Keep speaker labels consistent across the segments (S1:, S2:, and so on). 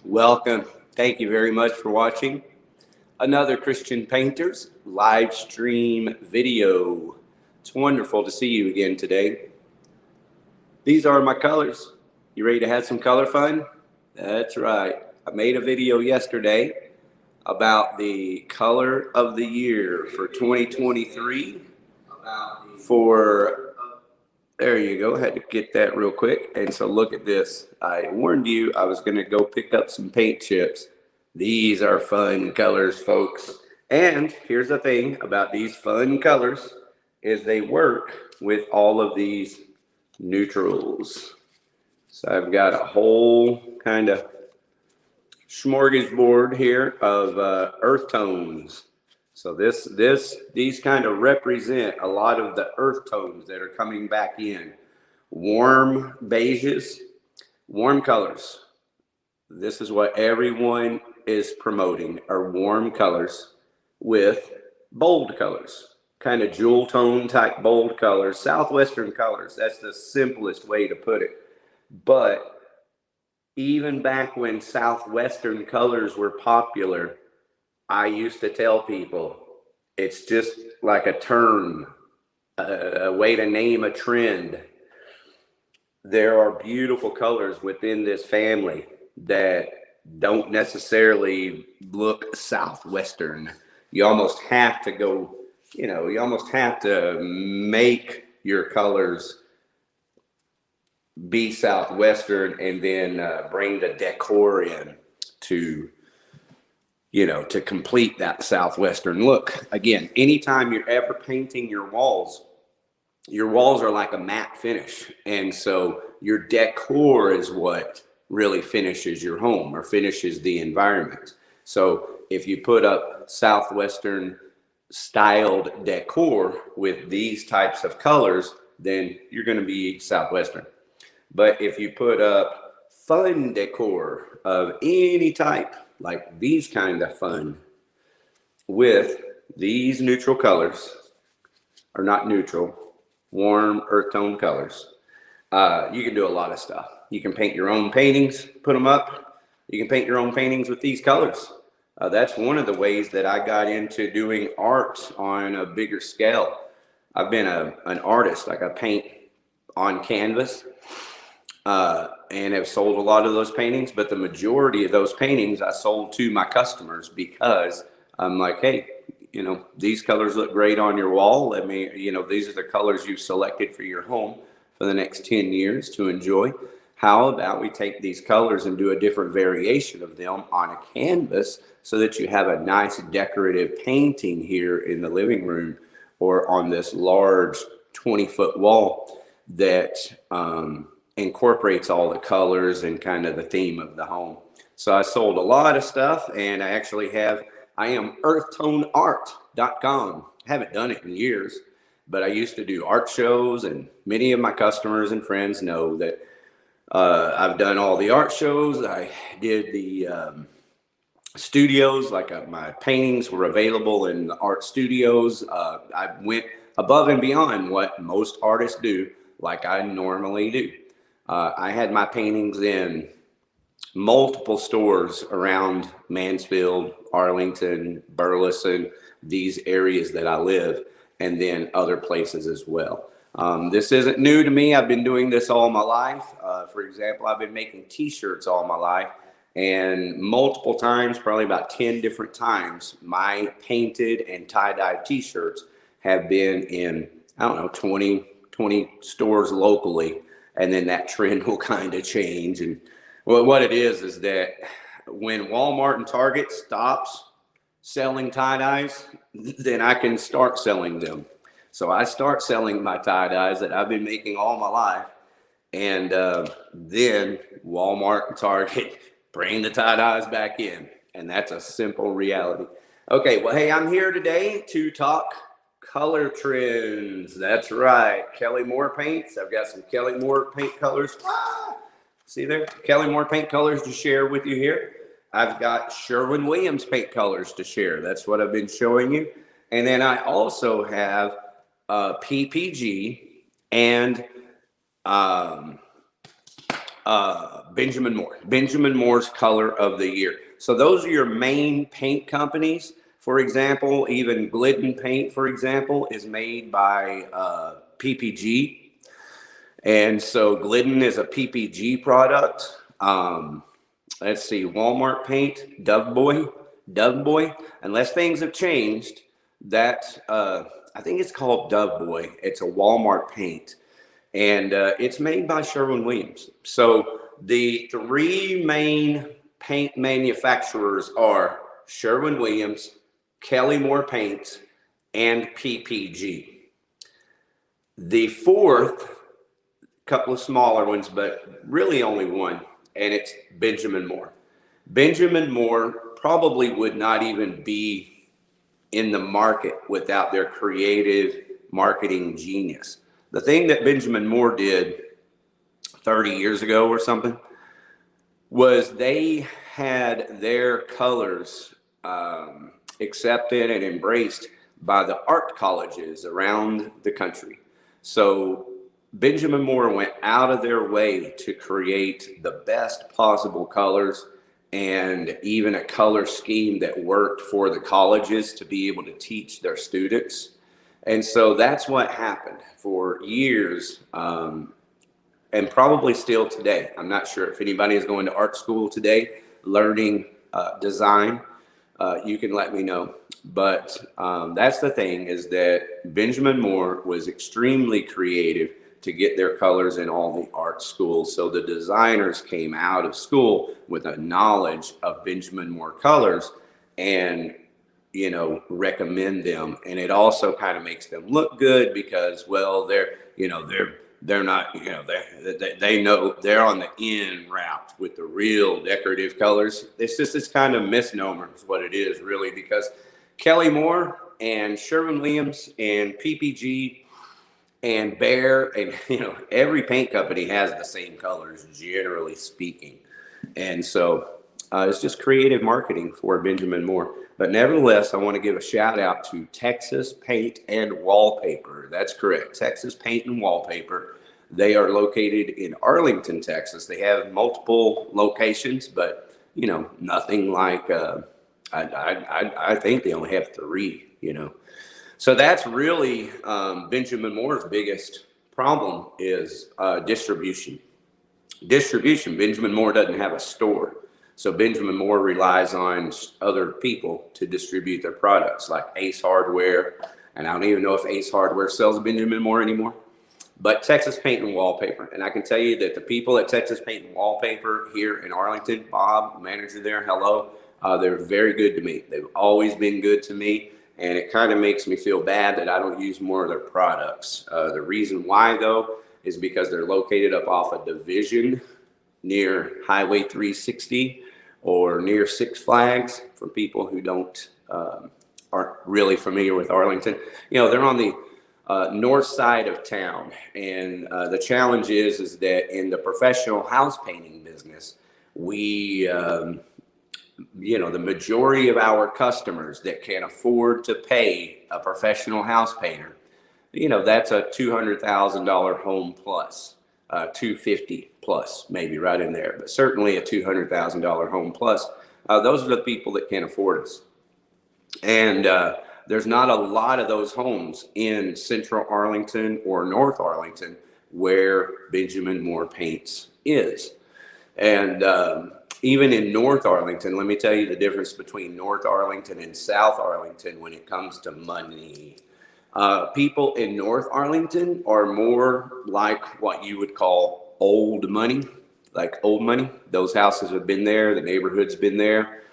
S1: Welcome. Thank you very much for watching another Christian Painters live stream video. It's wonderful to see you again today. These are my colors. You ready to have some color fun? That's right. I made a video yesterday about the color of the year for 2023 there you go. I had to get that real quick. And so look at this. I warned you I was going to go pick up some paint chips. These are fun colors, folks. And here's the thing about these fun colors is they work with all of these neutrals. So I've got a whole kind of smorgasbord here of earth tones. So these kind of represent a lot of the earth tones that are coming back in. Warm beiges, warm colors. This is what everyone is promoting, are warm colors with bold colors. Kind of jewel tone type bold colors, southwestern colors. That's the simplest way to put it. But even back when southwestern colors were popular, I used to tell people it's just like a term, a way to name a trend. There are beautiful colors within this family that don't necessarily look southwestern. You almost have to go, you almost have to make your colors be southwestern and then bring the decor in to to complete that southwestern look. Again, anytime you're ever painting your walls are like a matte finish. And so your decor is what really finishes your home or finishes the environment. So if you put up southwestern styled decor with these types of colors, then you're going to be southwestern. But if you put up fun decor of any type, like these kind of fun, with these neutral colors, or not neutral, warm earth tone colors, you can do a lot of stuff. You can paint your own paintings, put them up. You can paint your own paintings with these colors. That's one of the ways that I got into doing art on a bigger scale. I've been an artist. Like I paint on canvas. And have sold a lot of those paintings, but the majority of those paintings I sold to my customers because I'm like, hey, these colors look great on your wall. Let me, these are the colors you've selected for your home for the next 10 years to enjoy. How about we take these colors and do a different variation of them on a canvas so that you have a nice decorative painting here in the living room or on this large 20-foot wall that, incorporates all the colors and kind of the theme of the home. So I sold a lot of stuff, and I am earthtoneart.com. I haven't done it in years, but I used to do art shows, and many of my customers and friends know that I've done all the art shows. I did the studios, like my paintings were available in the art studios. I went above and beyond what most artists do, like I normally do. I had my paintings in multiple stores around Mansfield, Arlington, Burleson, these areas that I live, and then other places as well. This isn't new to me. I've been doing this all my life. For example, I've been making t-shirts all my life, and multiple times, probably about 10 different times, my painted and tie-dye t-shirts have been in, 20 stores locally. And then that trend will kind of change. And what it is that when Walmart and Target stops selling tie-dyes, then I can start selling them. So I start selling my tie-dyes that I've been making all my life. And then Walmart and Target bring the tie-dyes back in. And that's a simple reality. Okay, well, hey, I'm here today to talk color trends. That's right. Kelly Moore paints. I've got some Kelly Moore paint colors. See there? Kelly Moore paint colors to share with you here. I've got Sherwin-Williams paint colors to share. That's what I've been showing you. And then I also have PPG and Benjamin Moore. Benjamin Moore's color of the year. So those are your main paint companies. For example, even Glidden paint, for example, is made by PPG. And so Glidden is a PPG product. Let's see, Walmart paint, Dove Boy. Unless things have changed, that I think it's called Dove Boy. It's a Walmart paint, and it's made by Sherwin-Williams. So the three main paint manufacturers are Sherwin-Williams, Kelly Moore Paints, and PPG. The fourth, couple of smaller ones, but really only one, and it's Benjamin Moore. Benjamin Moore probably would not even be in the market without their creative marketing genius. The thing that Benjamin Moore did 30 years ago or something was they had their colors accepted and embraced by the art colleges around the country. So Benjamin Moore went out of their way to create the best possible colors and even a color scheme that worked for the colleges to be able to teach their students. And so that's what happened for years, and probably still today. I'm not sure if anybody is going to art school today learning design. You can let me know. But that's the thing, is that Benjamin Moore was extremely creative to get their colors in all the art schools. So the designers came out of school with a knowledge of Benjamin Moore colors and, you know, recommend them. And it also kind of makes them look good because, well, they're not, you know, they know they're on the in route with the real decorative colors. It's just this kind of misnomer is what it is really, because Kelly Moore and Sherwin-Williams and PPG and Berh, and you know, every paint company has the same colors, generally speaking. And so it's just creative marketing for Benjamin Moore. But nevertheless, I want to give a shout out to Texas Paint and Wallpaper. That's correct, Texas Paint and Wallpaper. They are located in Arlington, Texas. They have multiple locations, but you know, nothing like I think they only have 3. You know. So that's really Benjamin Moore's biggest problem is distribution. Benjamin Moore doesn't have a store. So Benjamin Moore relies on other people to distribute their products, like Ace Hardware. And I don't even know if Ace Hardware sells Benjamin Moore anymore. But Texas Paint and Wallpaper. And I can tell you that the people at Texas Paint and Wallpaper here in Arlington, Bob, manager there, hello, they're very good to me. They've always been good to me. And it kind of makes me feel bad that I don't use more of their products. The reason why, though, is because they're located up off a division near Highway 360 or near Six Flags. For people who aren't really familiar with Arlington, you know, they're on the north side of town. And the challenge is that in the professional house painting business, we you know, the majority of our customers that can afford to pay a professional house painter, you know, that's a $200,000 home plus, 250 plus, maybe right in there, but certainly a $200,000 home plus. Those are the people that can afford us. And there's not a lot of those homes in Central Arlington or North Arlington where Benjamin Moore Paints is. And even in North Arlington, let me tell you the difference between North Arlington and South Arlington when it comes to money. People in North Arlington are more like what you would call old money, like old money. Those houses have been there, the neighborhood's been there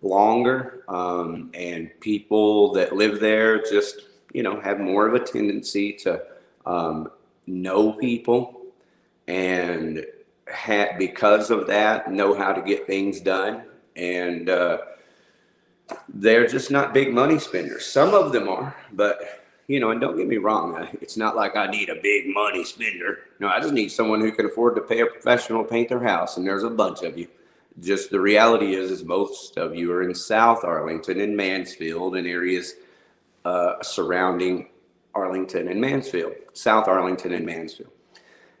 S1: longer, and people that live there just, you know, have more of a tendency to know people, and because of that, know how to get things done. And they're just not big money spenders. Some of them are, but you know, and don't get me wrong, it's not like I need a big money spender. No, I just need someone who can afford to pay a professional to paint their house, and there's a bunch of you. Just the reality is most of you are in South Arlington and Mansfield and areas surrounding Arlington and Mansfield, South Arlington and Mansfield.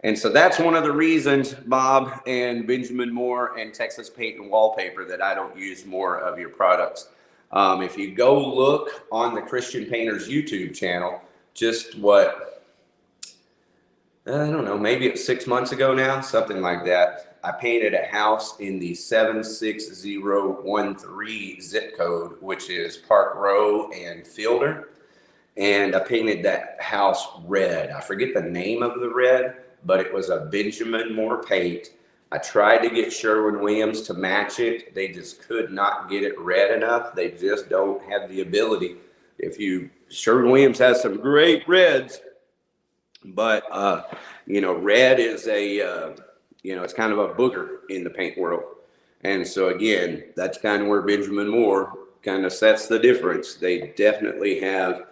S1: And so that's one of the reasons, Bob and Benjamin Moore and Texas Paint and Wallpaper, that I don't use more of your products. If you go look on the Christian Painters YouTube channel, just what, I don't know, maybe it's 6 months ago now, something like that. I painted a house in the 76013 zip code, which is Park Row and Fielder. And I painted that house red. I forget the name of the red, but it was a Benjamin Moore paint. I tried to get Sherwin-Williams to match it. They just could not get it red enough. They just don't have the ability. Sherwin-Williams has some great reds, but red is it's kind of a booger in the paint world. And so again, that's kind of where Benjamin Moore kind of sets the difference. They definitely have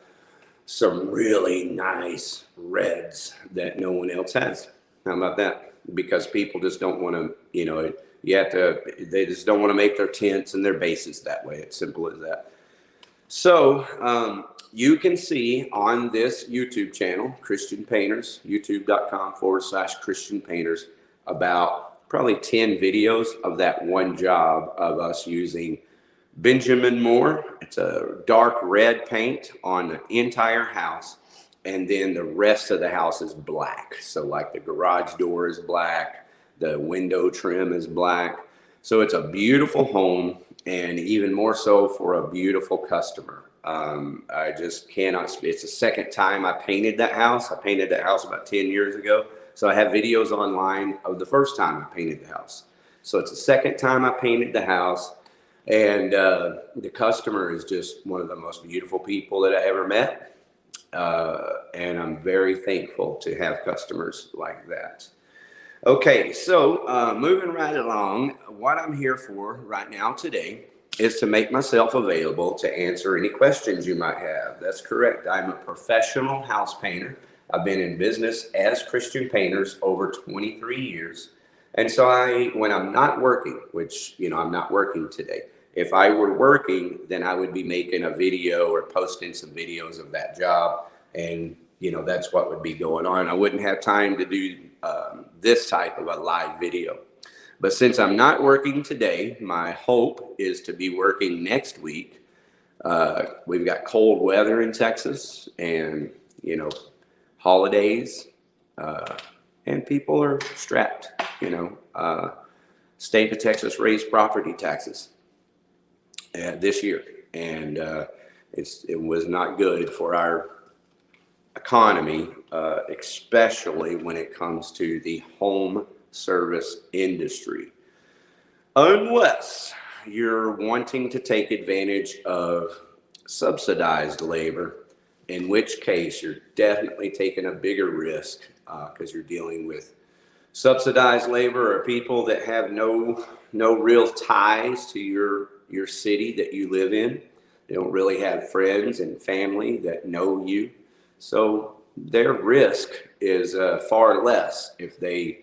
S1: some really nice reds that no one else has. How about that? Because people just don't want to, they just don't want to make their tints and their bases that way. It's simple as that. So you can see on this YouTube channel, Christian Painters, youtube.com/Christian Painters, about probably 10 videos of that one job of us using Benjamin Moore. It's a dark red paint on the entire house, and then the rest of the house is black. So like the garage door is black, the window trim is black. So it's a beautiful home, and even more so for a beautiful customer. I just cannot, it's the second time I painted that house. I painted that house about 10 years ago. So I have videos online of the first time I painted the house. So it's the second time I painted the house. And the customer is just one of the most beautiful people that I ever met. And I'm very thankful to have customers like that. Okay, so moving right along, what I'm here for right now today is to make myself available to answer any questions you might have. That's correct. I'm a professional house painter. I've been in business as Christian Painters over 23 years. And so when I'm not working, which, I'm not working today. If I were working, then I would be making a video or posting some videos of that job. And, that's what would be going on. I wouldn't have time to do this type of a live video. But since I'm not working today, my hope is to be working next week. We've got cold weather in Texas and, holidays, and people are strapped, state of Texas raised property taxes this year. And it was not good for our economy, especially when it comes to the home service industry. Unless you're wanting to take advantage of subsidized labor, in which case you're definitely taking a bigger risk because you're dealing with subsidized labor or people that have no real ties to your city that you live in. They don't really have friends and family that know you. So their risk is far less if they,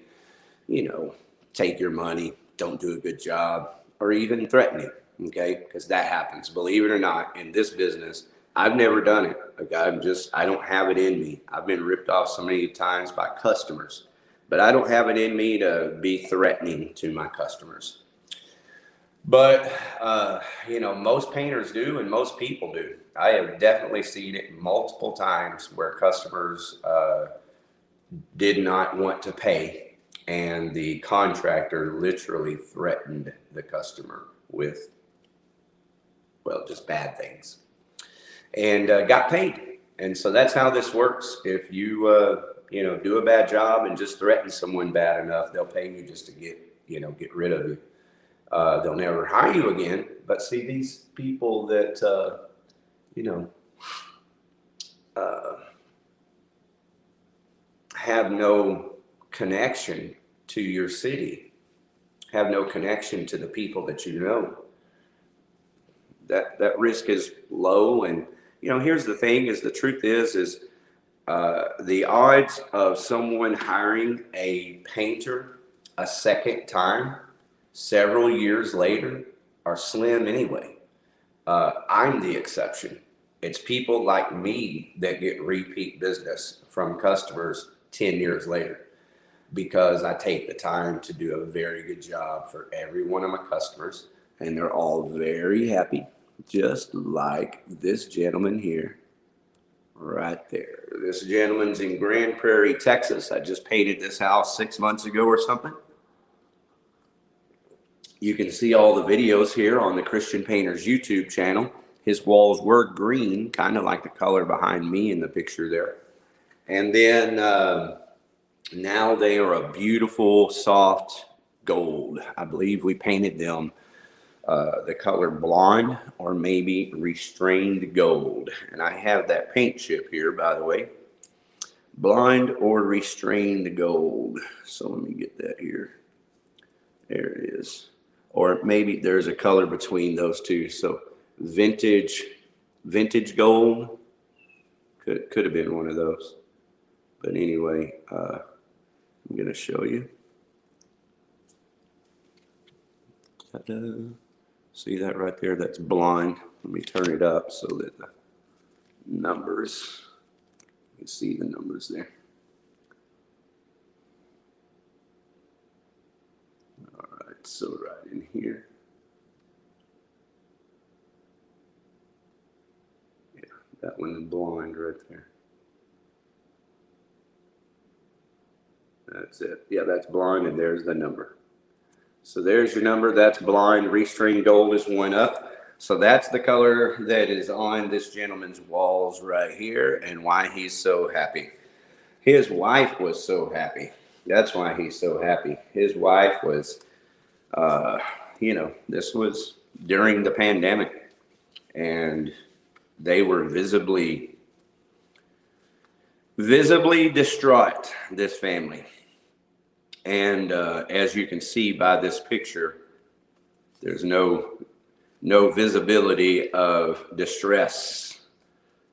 S1: take your money, don't do a good job, or even threaten you, okay? Because that happens. Believe it or not, in this business, I've never done it. Like I don't have it in me. I've been ripped off so many times by customers, but I don't have it in me to be threatening to my customers. But, most painters do and most people do. I have definitely seen it multiple times where customers did not want to pay, and the contractor literally threatened the customer with, just bad things, and got paid. And so that's how this works. If you, do a bad job and just threaten someone bad enough, they'll pay you just to get rid of you. They'll never hire you again. But see, these people that, have no connection to your city, have no connection to the people that you know, that risk is low. And, here's the thing is the truth is the odds of someone hiring a painter a second time several years later are slim anyway. I'm the exception. It's people like me that get repeat business from customers 10 years later. because I take the time to do a very good job for every one of my customers, and they're all very happy, just like this gentleman here. Right there. This gentleman's in Grand Prairie, Texas. I just painted this house 6 months ago or something. You can see all the videos here on the Christian Painter's YouTube channel. His walls were green, kind of like the color behind me in the picture there. And then now they are a beautiful, soft gold. I believe we painted them the color blonde or maybe restrained gold. And I have that paint chip here, by the way. Blonde or restrained gold. So let me get that here. There it is. Or maybe there's a color between those two. So vintage gold. Could have been one of those. But anyway, I'm going to show you. Ta-da. See that right there? That's blonde. Let me turn it up so that the numbers, you can see the numbers there. All right, so right in here. Yeah, that one is blonde right there. That's it. Yeah, that's blonde, and there's the number. So there's your number. That's blind. Restrained gold is one up. So that's the color that is on this gentleman's walls right here, and why he's so happy. His wife was so happy. That's why he's so happy. His wife was, you know, this was during the pandemic, and they were visibly distraught, this family. And as you can see by this picture, there's no visibility of distress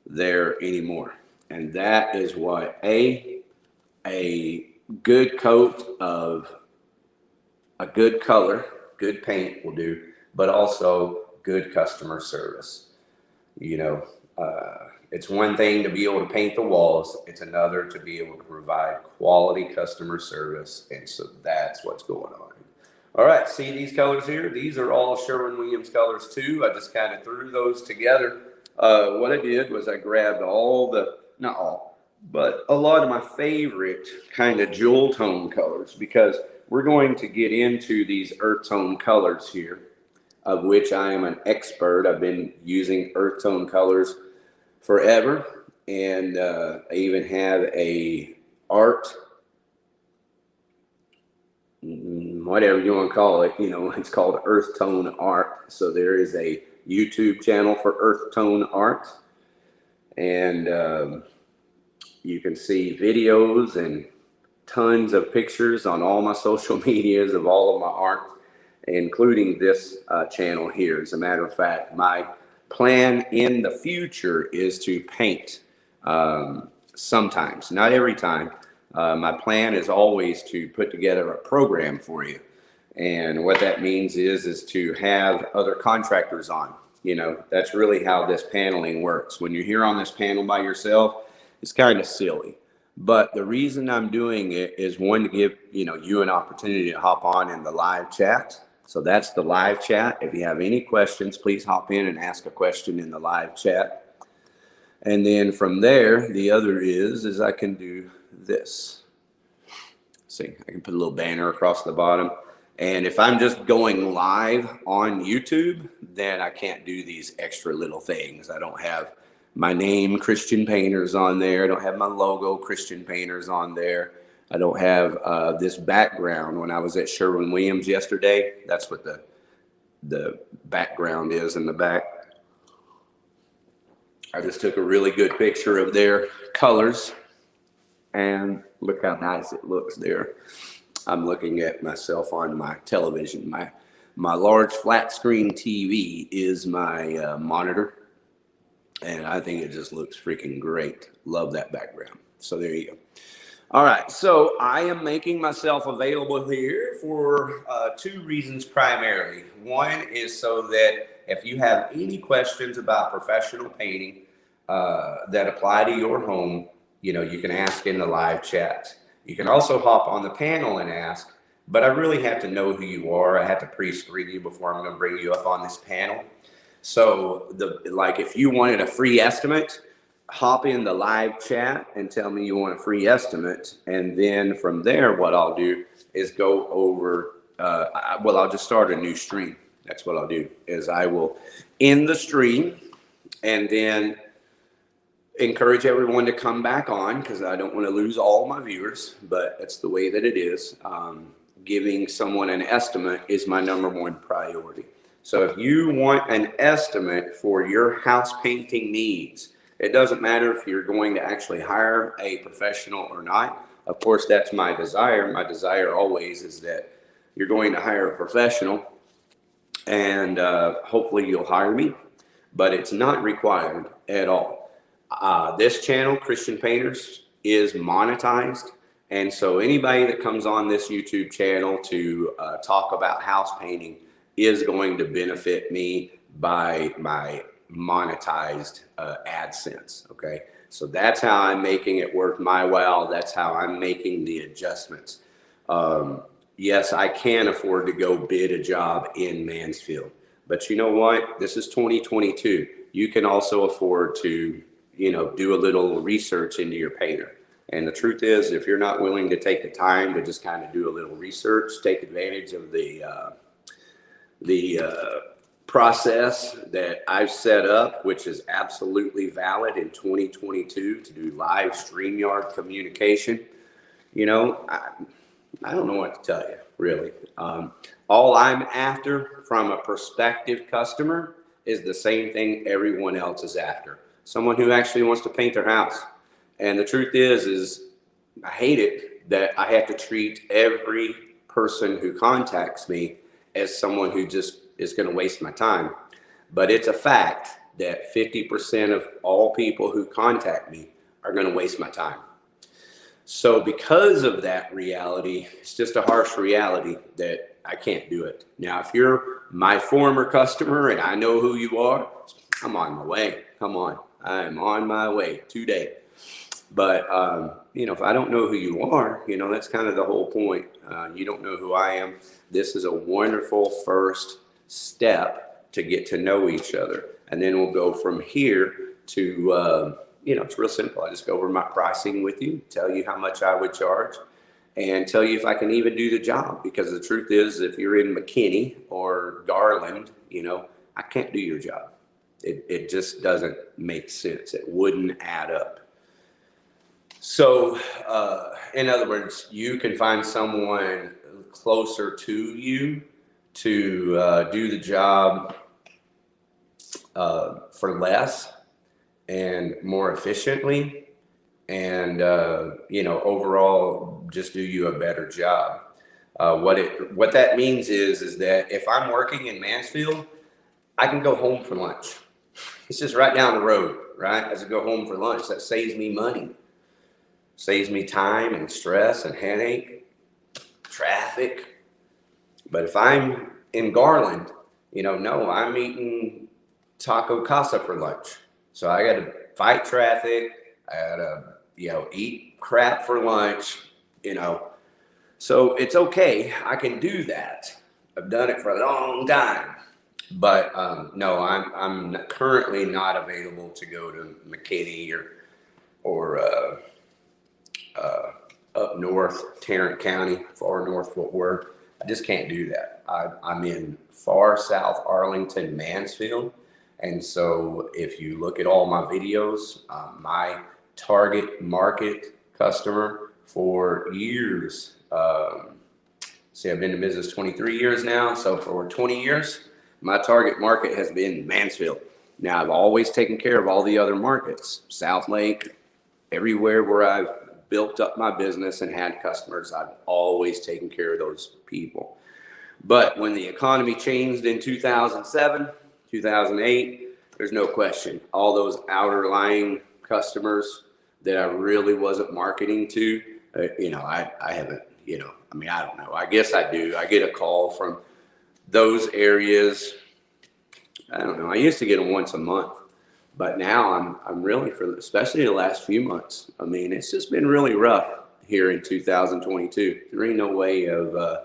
S1: there anymore. And that is what a good coat of a good color, good paint will do, but also good customer service. You know, it's one thing to be able to paint the walls. It's another to be able to provide quality customer service. And so that's what's going on. All right, see these colors here? These are all Sherwin-Williams colors too. I just kind of threw those together. What I did was I grabbed all the, not all, but a lot of my favorite kind of jewel tone colors, because we're going to get into these earth tone colors here, of which I am an expert. I've been using earth tone colors forever, and I even have a art, whatever you want to call it, you know, it's called Earth Tone Art. So there is a YouTube channel for Earth Tone Art, and you can see videos and tons of pictures on all my social medias of all of my art, including this channel here. As a matter of fact, my plan in the future is to paint sometimes, not every time. My plan is always to put together a program for you. And what that means is to have other contractors on. You know, that's really how this paneling works. When you're here on this panel by yourself, it's kind of silly. But the reason I'm doing it is, one, to give, you know, you an opportunity to hop on in the live chat. So that's the live chat. If you have any questions, please hop in and ask a question in the live chat. And then from there, the other is I can do this. See, I can put a little banner across the bottom. And if I'm just going live on YouTube, then I can't do these extra little things. I don't have my name, Christian Painters, on there. I don't have my logo, Christian Painters, on there. I don't have this background. When I was at Sherwin-Williams yesterday, that's what the background is in the back. I just took a really good picture of their colors, and look how nice it looks there. I'm looking at myself on my television. My large flat screen TV is my monitor, and I think it just looks freaking great. Love that background. So there you go. All right, so I am making myself available here for two reasons primarily. One is so that if you have any questions about professional painting that apply to your home, you know, you can ask in the live chat. You can also hop on the panel and ask, but I really have to know who you are. I have to pre-screen you before I'm going to bring you up on this panel. So like if you wanted a free estimate, hop in the live chat and tell me you want a free estimate. And then from there, what I'll do is go over, well, I'll just start a new stream. That's what I'll do, is I will end the stream and then encourage everyone to come back on, because I don't want to lose all my viewers, but it's the way that it is. Giving someone an estimate is my #1 priority. So if you want an estimate for your house painting needs, it doesn't matter if you're going to actually hire a professional or not. Of course, that's my desire. My desire always is that you're going to hire a professional, and hopefully you'll hire me, but it's not required at all. This channel, Christian Painters, is monetized. And so anybody that comes on this YouTube channel to talk about house painting is going to benefit me by my monetized AdSense. Okay, so that's how I'm making it worth my while. That's how I'm making the adjustments. Yes, I can afford to go bid a job in Mansfield, but you know what? This is 2022. You can also afford to, you know, do a little research into your painter. And the truth is, if you're not willing to take the time to just kind of do a little research, take advantage of the process that I've set up, which is absolutely valid in 2022, to do live StreamYard communication, you know, I don't know what to tell you, really. All I'm after from a prospective customer is the same thing everyone else is after. Someone who actually wants to paint their house. And the truth is I hate it that I have to treat every person who contacts me as someone who just is going to waste my time. But it's a fact that 50% of all people who contact me are going to waste my time. So because of that reality, it's just a harsh reality that I can't do it. Now, if you're my former customer and I know who you are, I'm on my way. Come on. I'm on my way today. But, you know, if I don't know who you are, you know, that's kind of the whole point. You don't know who I am. This is a wonderful first step to get to know each other. And then we'll go from here to, you know, it's real simple. I just go over my pricing with you, tell you how much I would charge, and tell you if I can even do the job. Because the truth is, if you're in McKinney or Garland, you know, I can't do your job. It just doesn't make sense. It wouldn't add up. So, in other words, you can find someone closer to you to do the job for less and more efficiently, and you know, overall just do you a better job. What that means is that if I'm working in Mansfield, I can go home for lunch. It's just right down the road, right? As I go home for lunch, that saves me money, saves me time and stress and headache, traffic. But if I'm in Garland, you know, no, I'm eating Taco Casa for lunch. So I got to fight traffic. I got to, you know, eat crap for lunch, you know. So it's okay. I can do that. I've done it for a long time. But no, I'm currently not available to go to McKinney or up north, Tarrant County, far north Fort Worth. I just can't do that. I'm in far south Arlington, Mansfield. And so if you look at all my videos, my target market customer for years, see, I've been in business 23 years now. So for 20 years, my target market has been Mansfield. Now, I've always taken care of all the other markets, South Lake, everywhere where I've built up my business and had customers, I've always taken care of those people. But when the economy changed in 2007, 2008, there's no question. All those outer lying customers that I really wasn't marketing to, you know, I haven't, you know, I mean, I don't know. I guess I do. I get a call from those areas. I don't know. I used to get them once a month, but now I'm really, especially the last few months, I mean, it's just been really rough. here in 2022. There ain't no way of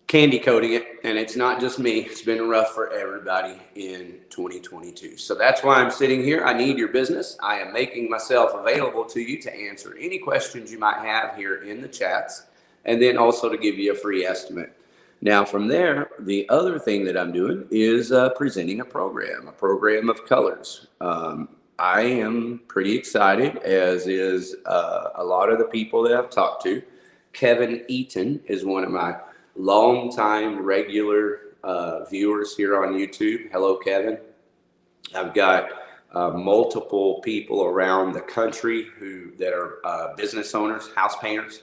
S1: candy coating it, and it's not just me. It's been rough for everybody in 2022. So that's why I'm sitting here. I need your business. I am making myself available to you to answer any questions you might have here in the chats, and then also to give you a free estimate. Now from there, the other thing that I'm doing is presenting a program of colors. I am pretty excited, as is a lot of the people that I've talked to. Kevin Eaton is one of my long-time regular viewers here on YouTube. Hello, Kevin. I've got multiple people around the country that are business owners, house painters,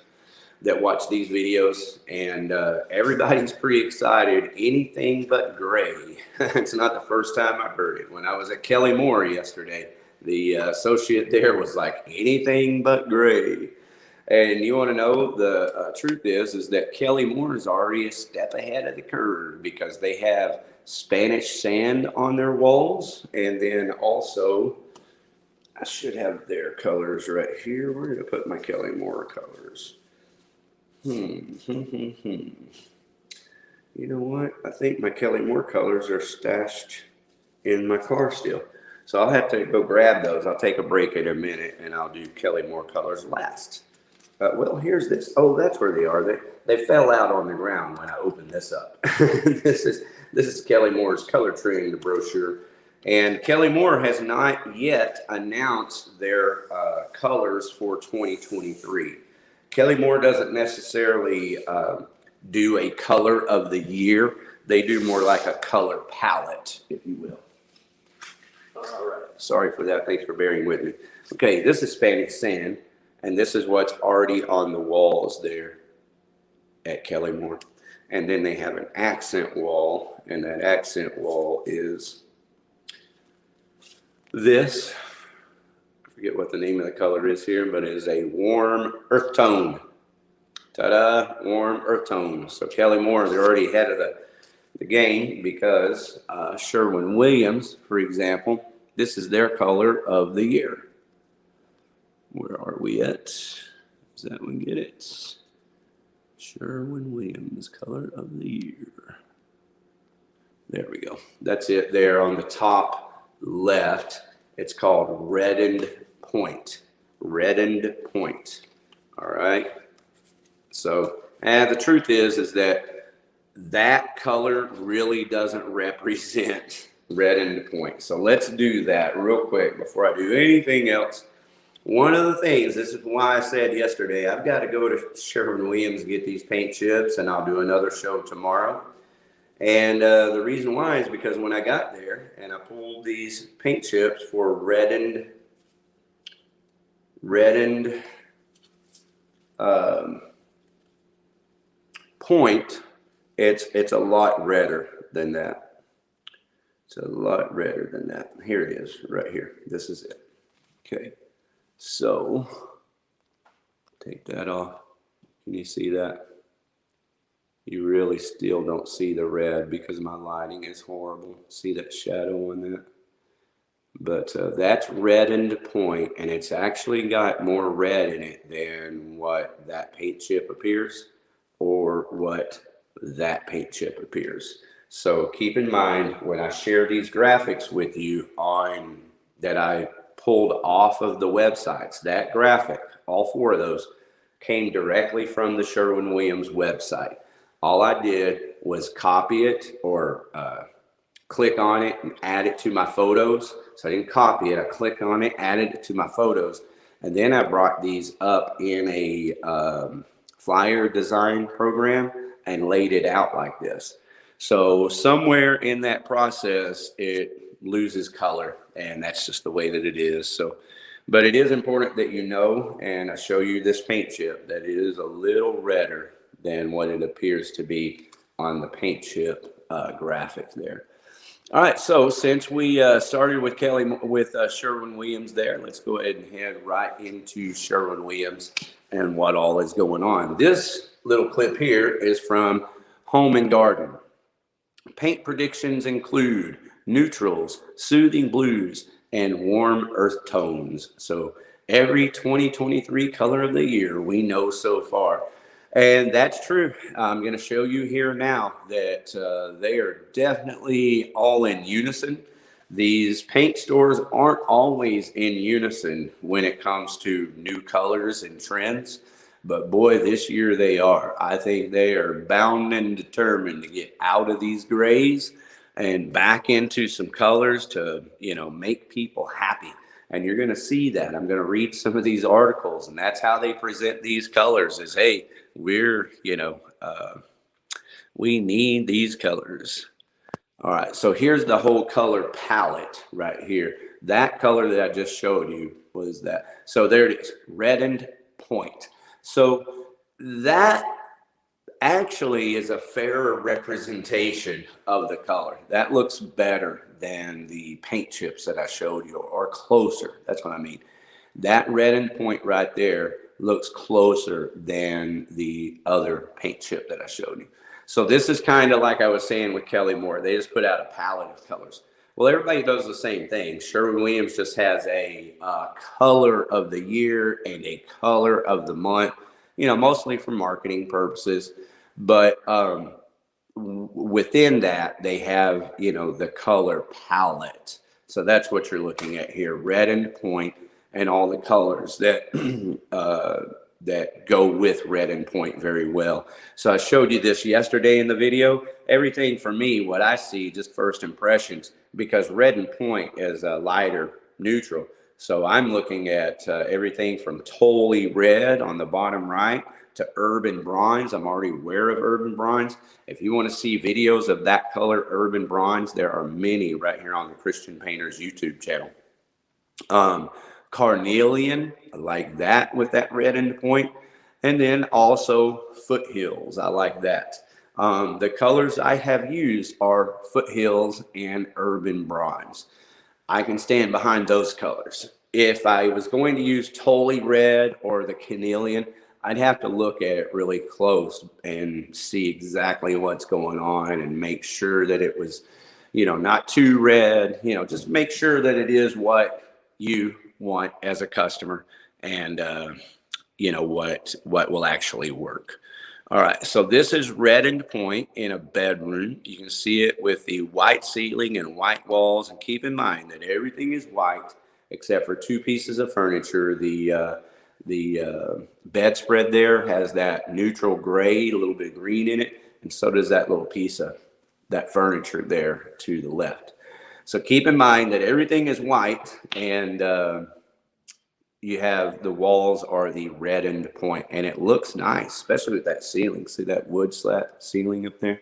S1: that watch these videos, and everybody's pretty excited. Anything but gray. It's not the first time I've heard it. When I was at Kelly Moore yesterday, the associate there was like, anything but gray. And you want to know, the truth is that Kelly Moore is already a step ahead of the curve, because they have Spanish sand on their walls, and then also, I should have their colors right here. Where did I put my Kelly Moore colors? You know what? I think my Kelly Moore colors are stashed in my car still. So I'll have to go grab those. I'll take a break in a minute, and I'll do Kelly Moore colors last. Well, here's this. Oh, that's where they are. They fell out on the ground when I opened this up. This is Kelly Moore's color training brochure. And Kelly Moore has not yet announced their colors for 2023. Kelly Moore doesn't necessarily do a color of the year. They do more like a color palette, if you will. All right. Sorry for that. Thanks for bearing with me. Okay, this is Spanish sand, and this is what's already on the walls there at Kelly Moore. And then they have an accent wall, and that accent wall is this. I forget what the name of the color is here, but it is a warm earth tone. Ta-da, warm earth tone. So Kelly Moore, they're already ahead of the game, because Sherwin-Williams, for example, this is their color of the year. Where are we at? Does that one get it? Sherwin-Williams, color of the year. There we go. That's it there on the top left. It's called Redend Point. Redend Point. All right. So, and the truth is that color really doesn't represent Redend Point. So let's do that real quick before I do anything else. One of the things, this is why I said yesterday, I've got to go to Sherwin-Williams and get these paint chips, and I'll do another show tomorrow. And the reason why is because when I got there and I pulled these paint chips for Redend Point, it's a lot redder than that. It's a lot redder than that. Here it is, right here. This is it. Okay. So, take that off. Can you see that? You really still don't see the red because my lighting is horrible. See that shadow on that? But that's Redend Point, and it's actually got more red in it than what that paint chip appears, or what that paint chip appears. So keep in mind, when I share these graphics with you on that I pulled off of the websites, that graphic, all four of those, came directly from the Sherwin-Williams website. All I did was copy it, or click on it and add it to my photos. So I didn't copy it, I clicked on it, added it to my photos, and then I brought these up in a flyer design program and laid it out like this. So somewhere in that process, it loses color, and that's just the way that it is. So, but it is important that you know, and I show you this paint chip, that it is a little redder than what it appears to be on the paint chip graphic there. All right, so since we started with Sherwin-Williams there, let's go ahead and head right into Sherwin-Williams and what all is going on. This little clip here is from Home and Garden. Paint predictions include neutrals, soothing blues, and warm earth tones. So every 2023 color of the year we know so far. And that's true. I'm going to show you here now that they are definitely all in unison. These paint stores aren't always in unison when it comes to new colors and trends, but boy, this year they are. I think they are bound and determined to get out of these grays and back into some colors to, make people happy. And you're going to see that. I'm going to read some of these articles, and that's how they present these colors is, hey, we need these colors. All right, so here's the whole color palette right here. That color that I just showed you was that. So there it is, Redend Point. So that actually is a fairer representation of the color. That looks better than the paint chips that I showed you, or closer. That's what I mean. That Redend Point right there looks closer than the other paint chip that I showed you. So this is kind of like I was saying with Kelly Moore. They just put out a palette of colors. Well, everybody does the same thing. Sherwin-Williams just has a color of the year and a color of the month, mostly for marketing purposes. But within that, they have, the color palette. So that's what you're looking at here, Redend Point, and all the colors that that go with Redend Point very well. So I showed you this yesterday in the video. Everything for me, what I see, just first impressions, because Redend Point is a lighter neutral. So I'm looking at everything from totally red on the bottom right to urban bronze. I'm already aware of urban bronze. If you want to see videos of that color, urban bronze, there are many right here on the Christian Painters YouTube channel. Carnelian, I like that with that Redend Point. And then also foothills, I like that. The colors I have used are foothills and urban bronze. I can stand behind those colors. If I was going to use totally red or the carnelian, I'd have to look at it really close and see exactly what's going on and make sure that it was, not too red, just make sure that it is what you want as a customer, and what will actually work. All right, so this is Redend Point in a bedroom. You can see it with the white ceiling and white walls, and keep in mind that everything is white except for two pieces of furniture. The bedspread there has that neutral gray, a little bit of green in it, and so does that little piece of that furniture there to the left. So keep in mind that everything is white, and you have the walls are the Redend Point, and it looks nice, especially with that ceiling. See that wood slat ceiling up there?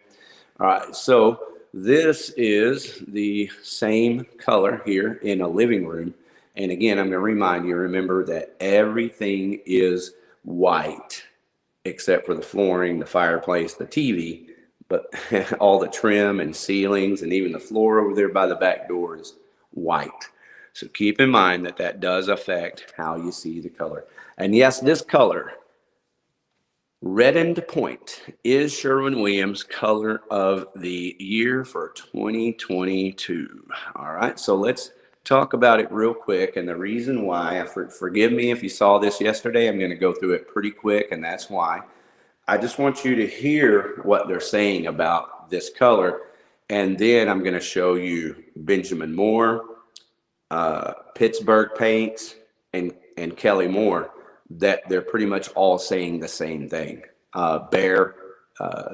S1: All right, so this is the same color here in a living room. And again, I'm going to remind you, remember that everything is white except for the flooring, the fireplace, the TV. But all the trim and ceilings and even the floor over there by the back door is white. So keep in mind that that does affect how you see the color. And yes, this color, Redend Point, is Sherwin-Williams color of the year for 2022. All right, so let's talk about it real quick. And the reason why, forgive me if you saw this yesterday, I'm going to go through it pretty quick, and that's why. I just want you to hear what they're saying about this color, and then I'm going to show you Benjamin Moore, Pittsburgh Paints, and Kelly Moore, that they're pretty much all saying the same thing. Berh,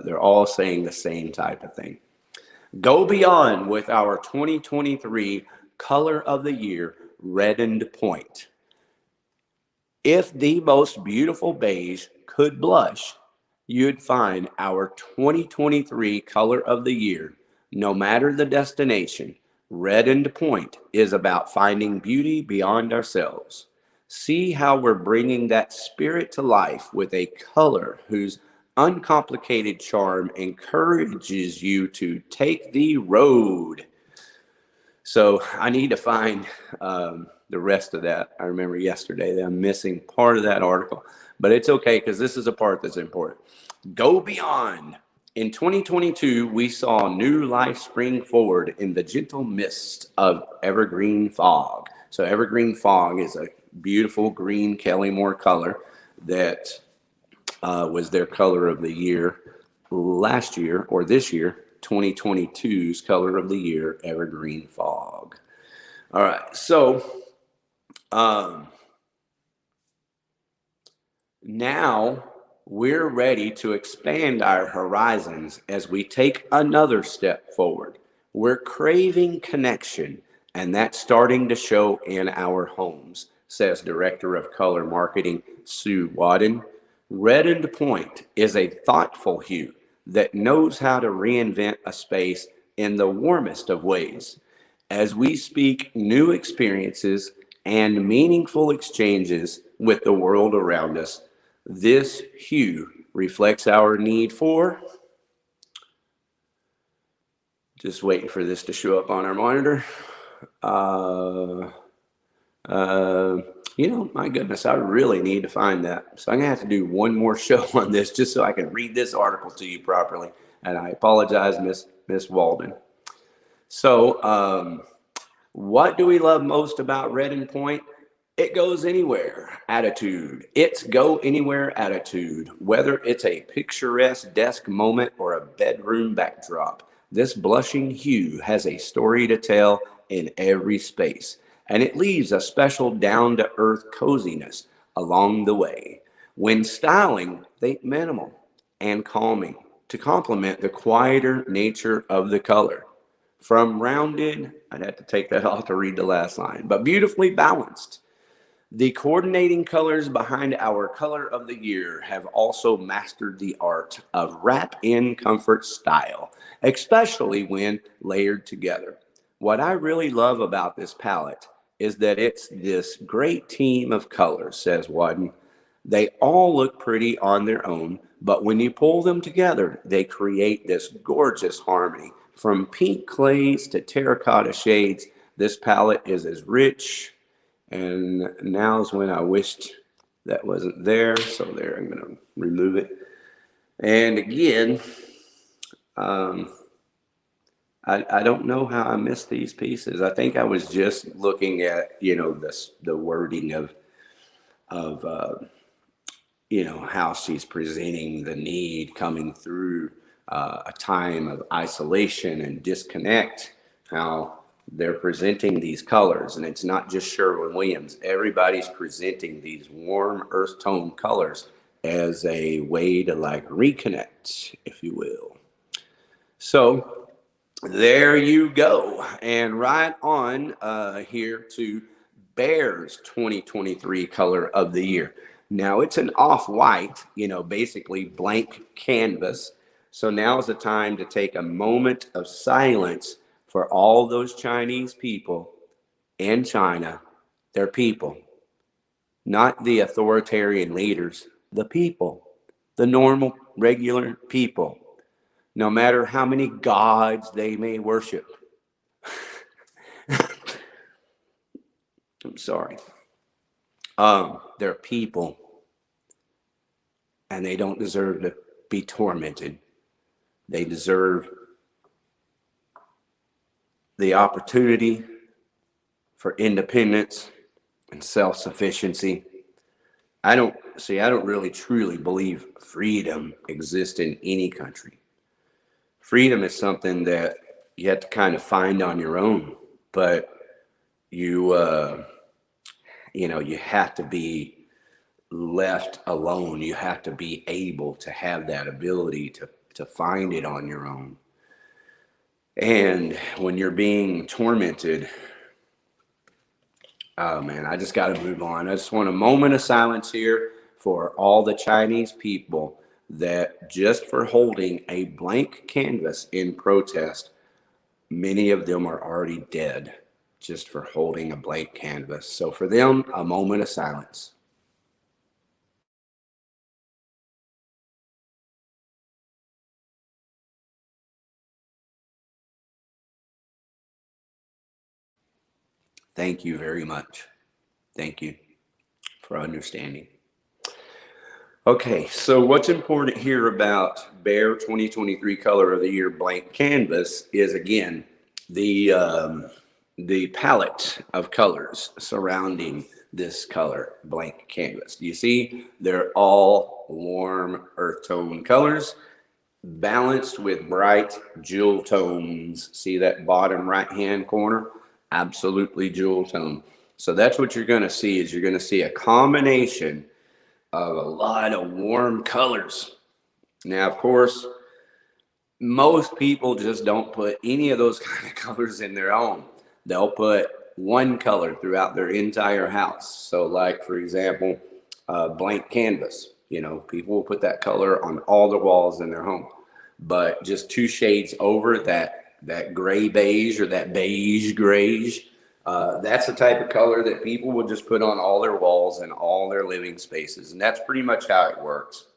S1: they're all saying the same type of thing. Go beyond with our 2023 color of the year, Redend Point. If the most beautiful beige could blush, you'd find our 2023 color of the year. No matter the destination, Redend Point is about finding beauty beyond ourselves. See how we're bringing that spirit to life with a color whose uncomplicated charm encourages you to take the road. So I need to find the rest of that. I remember yesterday that I'm missing part of that article, but it's okay because this is a part that's important. Go beyond. In 2022, we saw new life spring forward in the gentle mist of evergreen fog. So evergreen fog is a beautiful green Kellymore color that was their color of the year last year, or this year, 2022's color of the year, Evergreen Fog. All right, so now we're ready to expand our horizons as we take another step forward. We're craving connection, and that's starting to show in our homes, says Director of Color Marketing Sue Warden. Redend Point is a thoughtful hue that knows how to reinvent a space in the warmest of ways. As we speak new experiences and meaningful exchanges with the world around us, this hue reflects our need for, just waiting for this to show up on our monitor. My goodness, I really need to find that. So I'm gonna have to do one more show on this just so I can read this article to you properly. And I apologize, Miss Walden. So, what do we love most about Redend Point? It goes anywhere attitude. It's go anywhere attitude. Whether it's a picturesque desk moment or a bedroom backdrop, this blushing hue has a story to tell in every space, and it leaves a special down-to-earth coziness along the way. When styling, think minimal and calming to complement the quieter nature of the color. From rounded, I'd have to take that off to read the last line, but beautifully balanced. The coordinating colors behind our color of the year have also mastered the art of wrap-in comfort style, especially when layered together. What I really love about this palette is that it's this great team of colors, says Warden. They all look pretty on their own, but when you pull them together, they create this gorgeous harmony. From pink clays to terracotta shades, this palette is as rich. And now's when I wished that wasn't there. So there, I'm going to remove it. And again, I don't know how I missed these pieces. I think I was just looking at, the wording of how she's presenting the need coming through a time of isolation and disconnect, how they're presenting these colors. And it's not just Sherwin-Williams. Everybody's presenting these warm earth tone colors as a way to reconnect, if you will. So there you go. And right on here to Berh's 2023 color of the year. Now it's an off-white, basically blank canvas. So now is the time to take a moment of silence for all those Chinese people in China. They're people, not the authoritarian leaders, the people, the normal, regular people, no matter how many gods they may worship. I'm sorry. They're people, and they don't deserve to be tormented. They deserve the opportunity for independence and self-sufficiency. I don't really truly believe freedom exists in any country. Freedom is something that you have to kind of find on your own, but you have to be left alone. You have to be able to have that ability to find it on your own. And when you're being tormented, oh man, I just got to move on. I just want a moment of silence here for all the Chinese people that just for holding a blank canvas in protest, many of them are already dead just for holding a blank canvas. So for them, a moment of silence. Thank you very much. Thank you for understanding. Okay, so what's important here about Berh 2023 Color of the Year blank canvas is, again, the palette of colors surrounding this color, blank canvas. You see, they're all warm earth tone colors, balanced with bright jewel tones. See that bottom right hand corner? Absolutely jewel tone. So that's what you're going to see, is you're going to see a combination of a lot of warm colors. Now, of course, most people just don't put any of those kind of colors in their home. They'll put one color throughout their entire house. So like, for example, blank canvas. You know, people will put that color on all the walls in their home. But just two shades over that gray beige or that beige grayish, that's the type of color that people will just put on all their walls and all their living spaces. And that's pretty much how it works.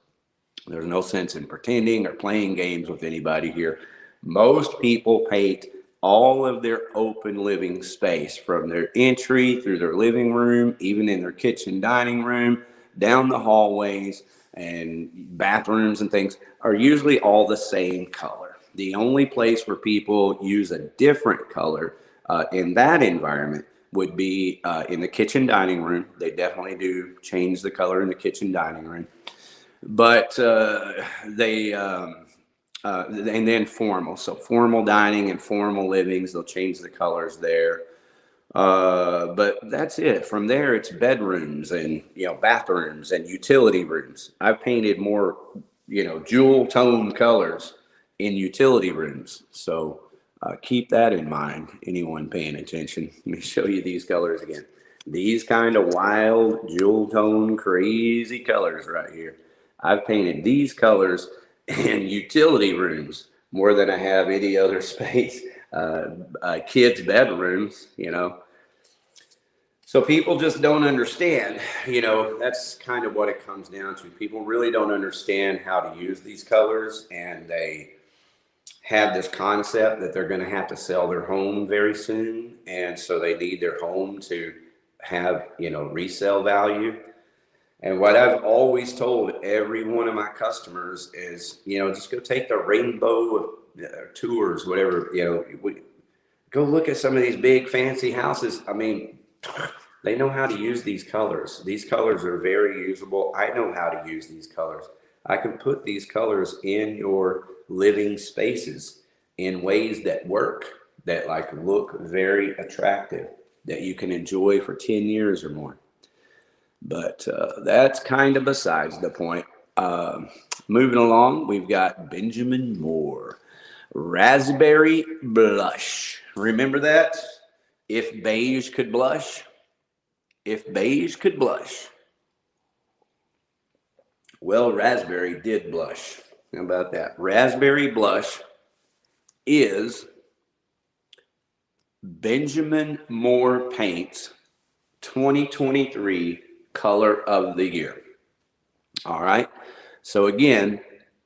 S1: There's no sense in pretending or playing games with anybody here. Most people paint all of their open living space, from their entry through their living room, even in their kitchen, dining room, down the hallways and bathrooms and things, are usually all the same color. The only place where people use a different color in that environment would be in the kitchen dining room. They definitely do change the color in the kitchen dining room. But and then formal. So formal dining and formal livings, they'll change the colors there. But that's it. From there, it's bedrooms and, you know, bathrooms and utility rooms. I've painted more, you know, jewel tone colors in utility rooms. So keep that in mind, anyone paying attention. Let me show you these colors again. These kind of wild jewel tone crazy colors right here. I've painted these colors in utility rooms more than I have any other space. Kids' bedrooms, you know. So people just don't understand, you know, that's kind of what it comes down to. People really don't understand how to use these colors, and they have this concept that they're going to have to sell their home very soon. And so they need their home to have, you know, resale value. And what I've always told every one of my customers is, you know, just go take the rainbow tours, whatever, you know, go look at some of these big fancy houses. I mean, they know how to use these colors. These colors are very usable. I know how to use these colors. I can put these colors in your living spaces in ways that work, that like look very attractive, that you can enjoy for 10 years or more. But that's kind of besides the point. Moving along, we've got Benjamin Moore, Raspberry Blush. Remember that? If beige could blush. If beige could blush. Well, raspberry did blush. How about that? Raspberry Blush is Benjamin Moore Paint's 2023 color of the year. All right. So again,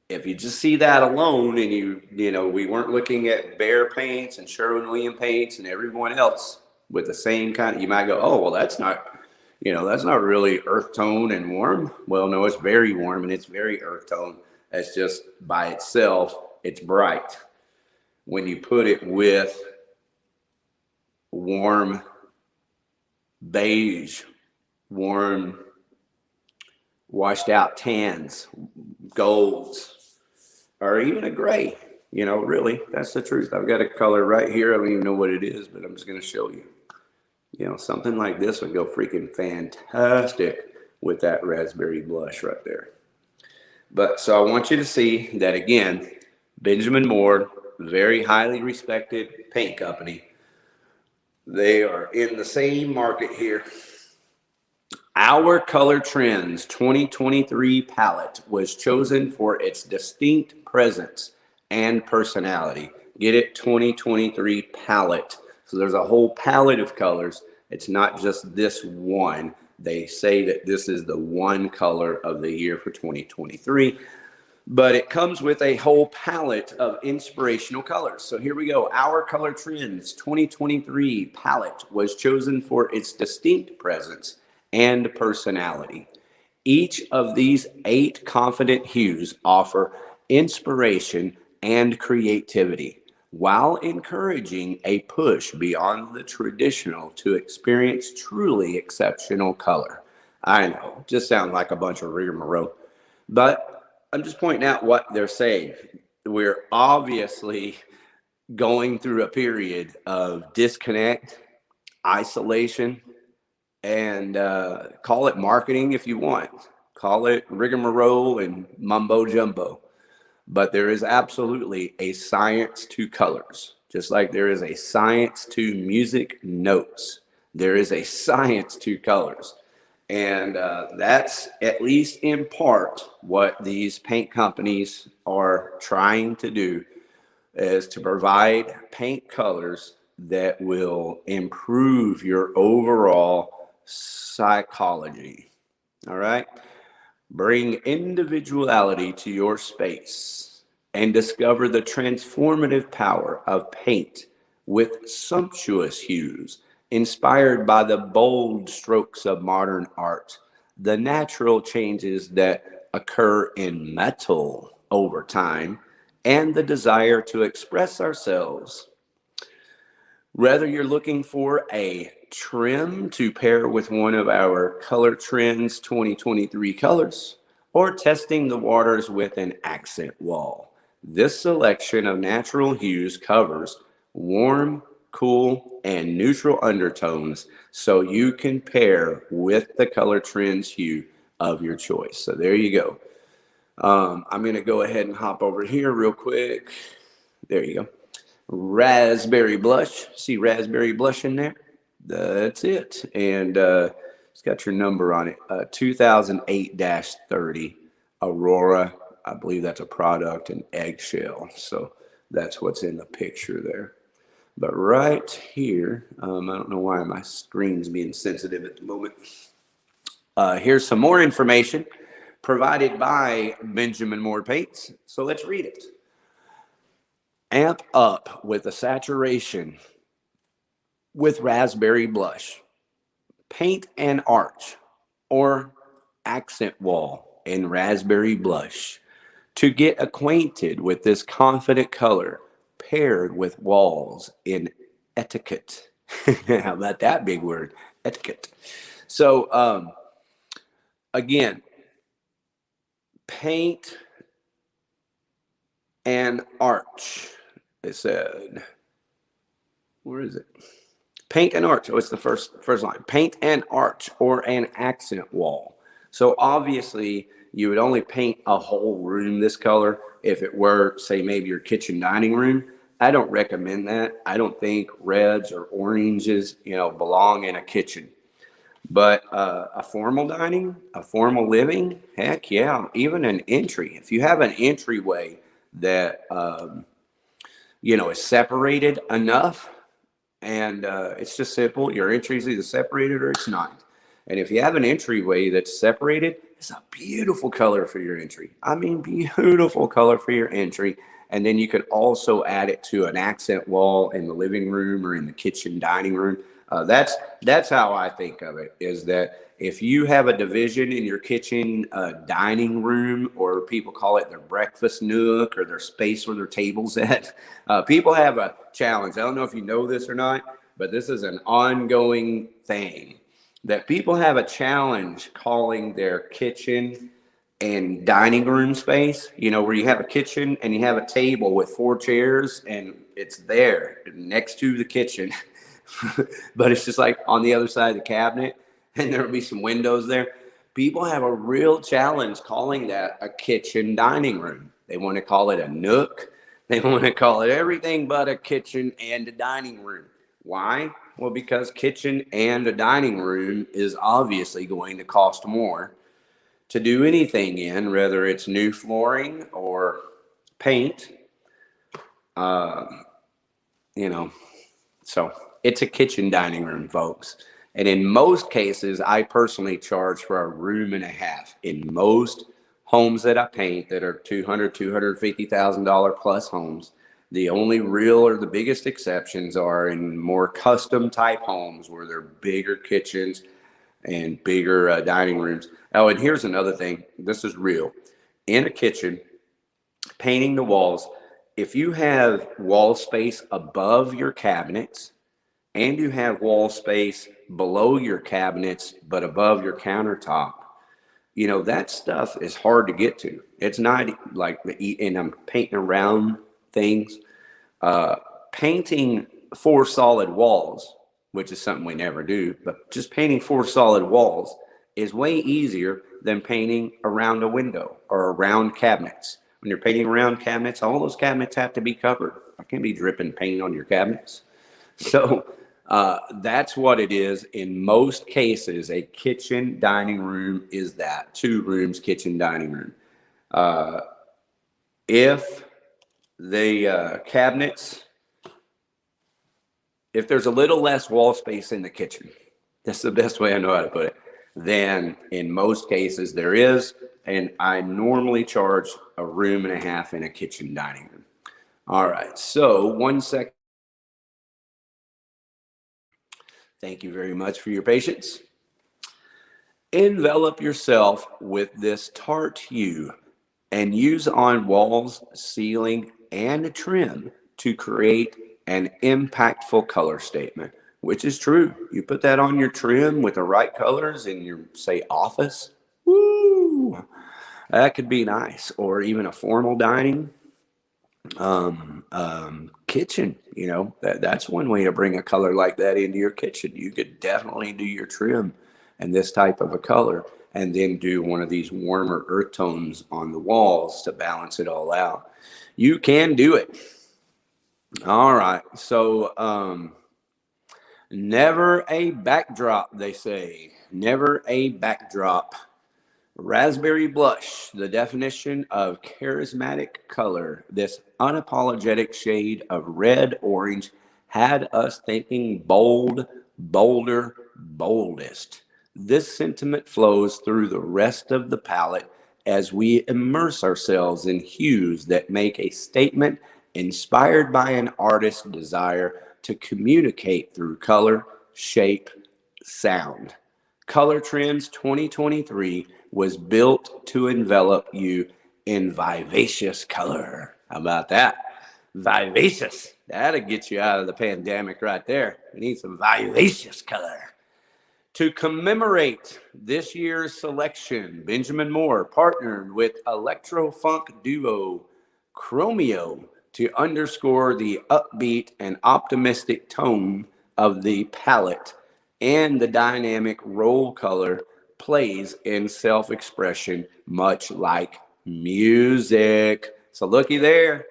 S1: if you just see that alone, and you know, we weren't looking at Berh paints and Sherwin-Williams paints and everyone else with the same kind of, you might go, oh, well, that's not, you know, that's not really earth tone and warm. Well, no, it's very warm and it's very earth tone. That's just by itself, it's bright. When you put it with warm beige, warm washed out tans, golds, or even a gray, you know, really, that's the truth. I've got a color right here. I don't even know what it is, but I'm just going to show you. You know, something like this would go freaking fantastic with that raspberry blush right there. But so I want you to see that again, Benjamin Moore, very highly respected paint company. They are in the same market here. Our Color Trends 2023 palette was chosen for its distinct presence and personality. Get it? 2023 palette. So there's a whole palette of colors. It's not just this one. They say that this is the one color of the year for 2023, but it comes with a whole palette of inspirational colors. So here we go. Our Color Trends 2023 palette was chosen for its distinct presence and personality. Each of these 8 confident hues offer inspiration and creativity. while encouraging a push beyond the traditional to experience truly exceptional color. I know, just sounds like a bunch of rigmarole, but I'm just pointing out what they're saying. We're obviously going through a period of disconnect, isolation, and call it marketing if you want. Call it rigmarole and mumbo jumbo. But there is absolutely a science to colors, just like there is a science to music notes. There is a science to colors. And that's at least in part what these paint companies are trying to do, is to provide paint colors that will improve your overall psychology. All right. Bring individuality to your space and discover the transformative power of paint with sumptuous hues, inspired by the bold strokes of modern art, the natural changes that occur in metal over time, and the desire to express ourselves. Whether you're looking for a trim to pair with one of our Color Trends 2023 colors, or testing the waters with an accent wall, this selection of natural hues covers warm, cool, and neutral undertones so you can pair with the Color Trends hue of your choice. So there you go. I'm going to go ahead and hop over here real quick. There you go. Raspberry blush. See raspberry blush in there? That's it. And it's got your number on it. 2008-30 Aurora. I believe that's a product, an eggshell. So that's what's in the picture there. But right here, I don't know why my screen's being sensitive at the moment. Here's some more information provided by Benjamin Moore Paints. So let's read it. Amp up with the saturation with raspberry blush. Paint an arch or accent wall in raspberry blush to get acquainted with this confident color paired with walls in etiquette. How about that big word? Etiquette. So, again, paint an arch. It said, where is it? Paint an arch. Oh, it's the first line. Paint an arch or an accent wall. So obviously you would only paint a whole room this color if it were, say, maybe your kitchen dining room. I don't recommend that. I don't think reds or oranges, belong in a kitchen. But a formal dining, a formal living, heck yeah, even an entry. If you have an entryway that is separated enough, and it's just simple. Your entry is either separated or it's not. And if you have an entryway that's separated, it's a beautiful color for your entry. I mean, beautiful color for your entry. And then you could also add it to an accent wall in the living room or in the kitchen dining room. That's how I think of it, is that if you have a division in your kitchen dining room, or people call it their breakfast nook or their space where their table's at, people have a challenge. I don't know if you know this or not, but this is an ongoing thing, that people have a challenge calling their kitchen and dining room space, where you have a kitchen and you have a table with 4 chairs and it's there next to the kitchen. But it's just like on the other side of the cabinet, and there'll be some windows there. People have a real challenge calling that a kitchen dining room. They want to call it a nook. They want to call it everything but a kitchen and a dining room. Why? Well, because kitchen and a dining room is obviously going to cost more to do anything in, whether it's new flooring or paint. So it's a kitchen dining room, folks. And in most cases, I personally charge for a room and a half. In most homes that I paint that are $250,000 plus homes, the only real or the biggest exceptions are in more custom type homes where they're bigger kitchens and bigger dining rooms. Oh, and here's another thing. This is real. In a kitchen, painting the walls if you have wall space above your cabinets and you have wall space below your cabinets but above your countertop, you know, that stuff is hard to get to. It's not like and I'm painting around things. Painting 4 solid walls, which is something we never do, but just painting 4 solid walls is way easier than painting around a window or around cabinets. When you're painting around cabinets, all those cabinets have to be covered. I can't be dripping paint on your cabinets. So that's what it is. In most cases, a kitchen dining room is that. 2 rooms, kitchen dining room. If the cabinets, if there's a little less wall space in the kitchen, that's the best way I know how to put it, then in most cases there is, and I normally charge a room and a half in a kitchen dining room. All right, so 1 second. Thank you very much for your patience. Envelop yourself with this tart hue and use on walls, ceiling, and trim to create an impactful color statement, which is true. You put that on your trim with the right colors in your, say, office, woo, that could be nice. Or even a formal dining kitchen, you know, that's one way to bring a color like that into your kitchen. You could definitely do your trim and this type of a color, and then do one of these warmer earth tones on the walls to balance it all out. You can do it. All right, so never a backdrop, they say. Never a backdrop. Raspberry blush, the definition of charismatic color. This unapologetic shade of red orange had us thinking bold, bolder, boldest. This sentiment flows through the rest of the palette as we immerse ourselves in hues that make a statement inspired by an artist's desire to communicate through color, shape, sound. Color Trends 2023 was built to envelop you in vivacious color. How about that? Vivacious. That'll get you out of the pandemic right there. We need some vivacious color. To commemorate this year's selection, Benjamin Moore partnered with electro-funk duo Chromeo to underscore the upbeat and optimistic tone of the palette and the dynamic role color plays in self-expression, much like music. So looky there.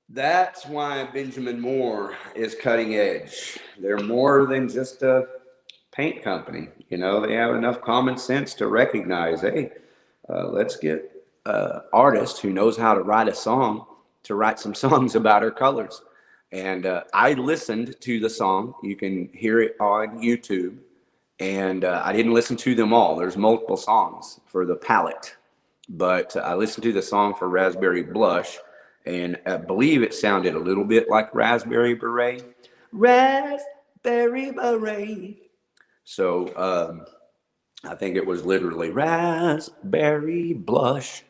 S1: That's why Benjamin Moore is cutting edge. They're more than just a paint company. You know, they have enough common sense to recognize, hey, let's get an artist who knows how to write a song to write some songs about her colors. And I listened to the song. You can hear it on YouTube. And I didn't listen to them all. There's multiple songs for the palette. But I listened to the song for Raspberry Blush. And I believe it sounded a little bit like Raspberry Beret. Raspberry Beret. So I think it was literally Raspberry Blush.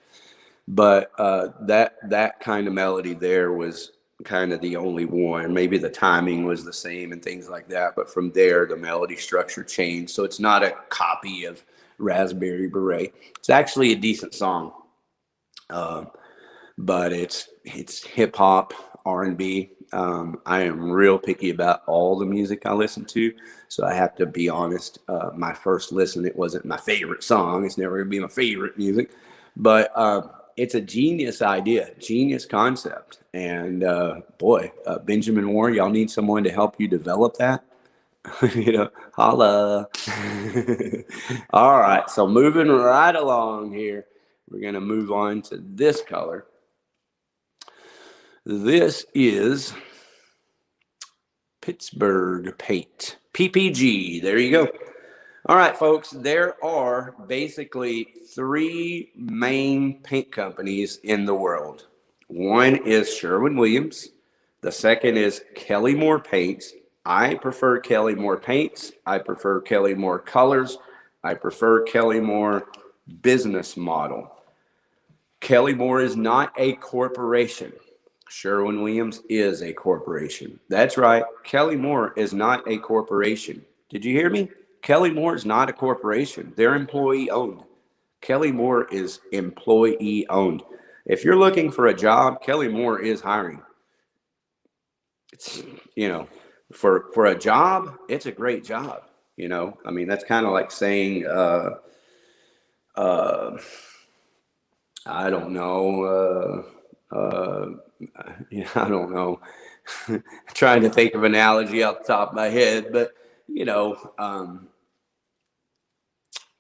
S1: But that kind of melody there was kind of the only one. Maybe the timing was the same and things like that, but from there the melody structure changed. So it's not a copy of Raspberry Beret. It's actually a decent song, but it's hip hop, R&B. I am real picky about all the music I listen to, so I have to be honest. My first listen, it wasn't my favorite song. It's never gonna be my favorite music, but it's a genius idea, genius concept. And boy, Benjamin Moore, y'all need someone to help you develop that. You know, holla. All right, so moving right along here, we're going to move on to this color. This is Pittsburgh Paint, PPG. There you go. All right, folks, there are basically 3 main paint companies in the world. One is Sherwin-Williams. The second is Kelly Moore Paints. I prefer Kelly Moore Paints. I prefer Kelly Moore Colors. I prefer Kelly Moore business model. Kelly Moore is not a corporation. Sherwin-Williams is a corporation. That's right. Kelly Moore is not a corporation. Did you hear me? Kelly Moore is not a corporation. They're employee owned. Kelly Moore is employee owned. If you're looking for a job, Kelly Moore is hiring. It's, you know, for a job, it's a great job. I mean, that's kind of like saying, uh, I don't know, I don't know. Trying to think of an analogy off the top of my head, but you know, um,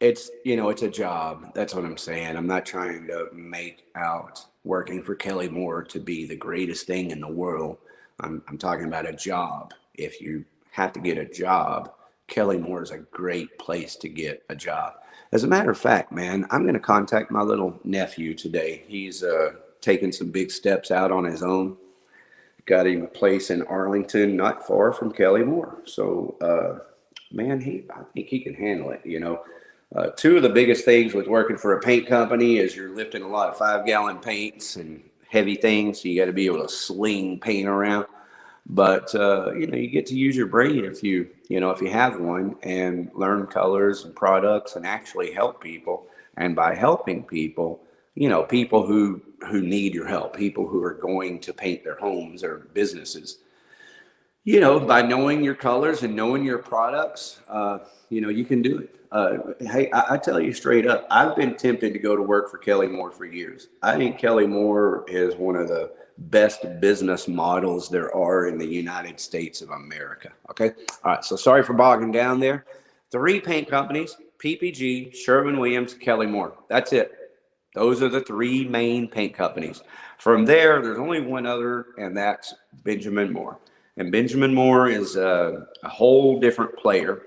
S1: it's a job. That's what I'm saying. I'm not trying to make out working for Kelly Moore to be the greatest thing in the world. I'm talking about a job. If you have to get a job, Kelly Moore is a great place to get a job. As a matter of fact, man, I'm going to contact my little nephew today. He's taking some big steps out on his own. Got him a place in Arlington, not far from Kelly Moore. So, man, I think he can handle it. Two of the biggest things with working for a paint company is you're lifting a lot of 5-gallon paints and heavy things. So you got to be able to sling paint around. But you get to use your brain if you have one, and learn colors and products and actually help people. And by helping people, people who need your help, people who are going to paint their homes or businesses. By knowing your colors and knowing your products, you can do it. Hey, I tell you straight up, I've been tempted to go to work for Kelly Moore for years. I think Kelly Moore is one of the best business models there are in the United States of America. Okay. All right. So sorry for bogging down there. 3 paint companies: PPG, Sherwin-Williams, Kelly Moore. That's it. Those are the 3 main paint companies. From there's only one other, and that's Benjamin Moore. And Benjamin Moore is a whole different player.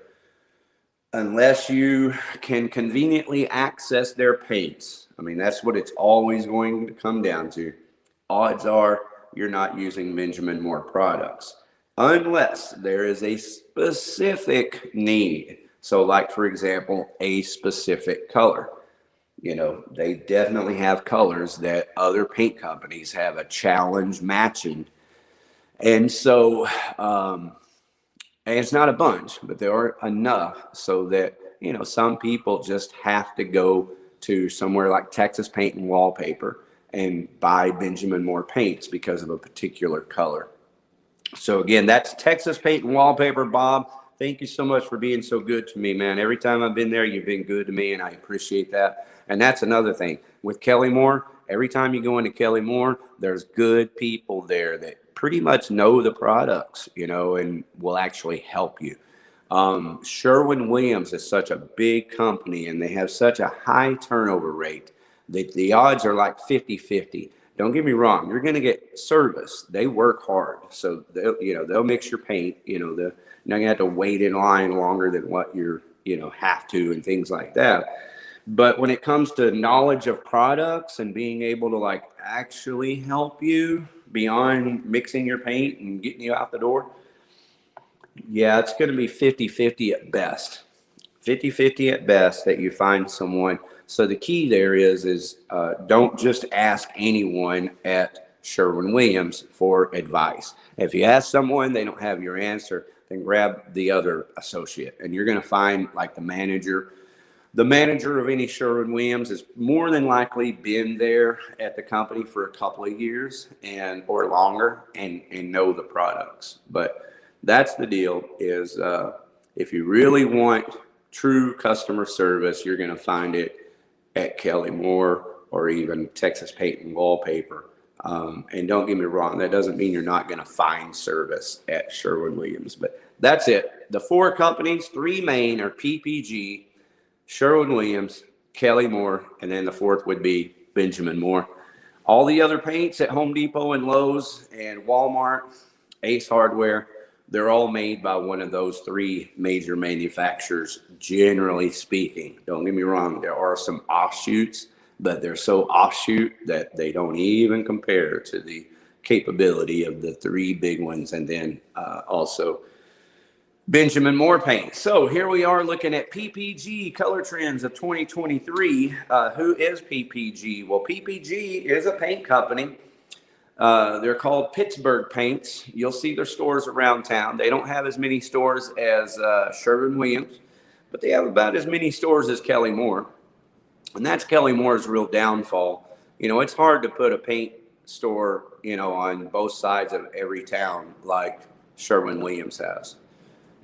S1: Unless you can conveniently access their paints, I mean, that's what it's always going to come down to. Odds are you're not using Benjamin Moore products unless there is a specific need. So like, for example, a specific color. They definitely have colors that other paint companies have a challenge matching. And so, and it's not a bunch, but there are enough so that, some people just have to go to somewhere like Texas Paint and Wallpaper and buy Benjamin Moore paints because of a particular color. So again, that's Texas Paint and Wallpaper. Bob, thank you so much for being so good to me, man. Every time I've been there, you've been good to me, and I appreciate that. And that's another thing with Kelly Moore. Every time you go into Kelly Moore, there's good people there that pretty much know the products, and will actually help you. Sherwin-Williams is such a big company, and they have such a high turnover rate that the odds are like 50-50. Don't get me wrong, you're going to get service. They work hard. So they'll mix your paint, they're not going to have to wait in line longer than what you're, have to, and things like that. But when it comes to knowledge of products and being able to actually help you beyond mixing your paint and getting you out the door, yeah, it's going to be 50-50 at best. 50-50 at best that you find someone. So the key there is don't just ask anyone at Sherwin-Williams for advice. If you ask someone, they don't have your answer, then grab the other associate, and you're going to find the manager. The manager of any Sherwin-Williams has more than likely been there at the company for a couple of years or longer and know the products. But that's the deal is if you really want true customer service, you're going to find it at Kelly Moore or even Texas Paint and Wallpaper. And don't get me wrong, that doesn't mean you're not going to find service at Sherwin-Williams. But that's it. The 4 companies, 3 main, are PPG, Sherwin-Williams, Kelly Moore, and then the 4th would be Benjamin Moore. All the other paints at Home Depot and Lowe's and Walmart, Ace Hardware, they're all made by one of those 3 major manufacturers, generally speaking. Don't get me wrong, there are some offshoots, but they're so offshoot that they don't even compare to the capability of the 3 big ones, and then also Benjamin Moore paint. So here we are looking at PPG color trends of 2023. Who is PPG? Well, PPG is a paint company. They're called Pittsburgh paints. You'll see their stores around town. They don't have as many stores as Sherwin-Williams, but they have about as many stores as Kelly Moore. And that's Kelly Moore's real downfall. You know, it's hard to put a paint store, you know, on both sides of every town like Sherwin-Williams has.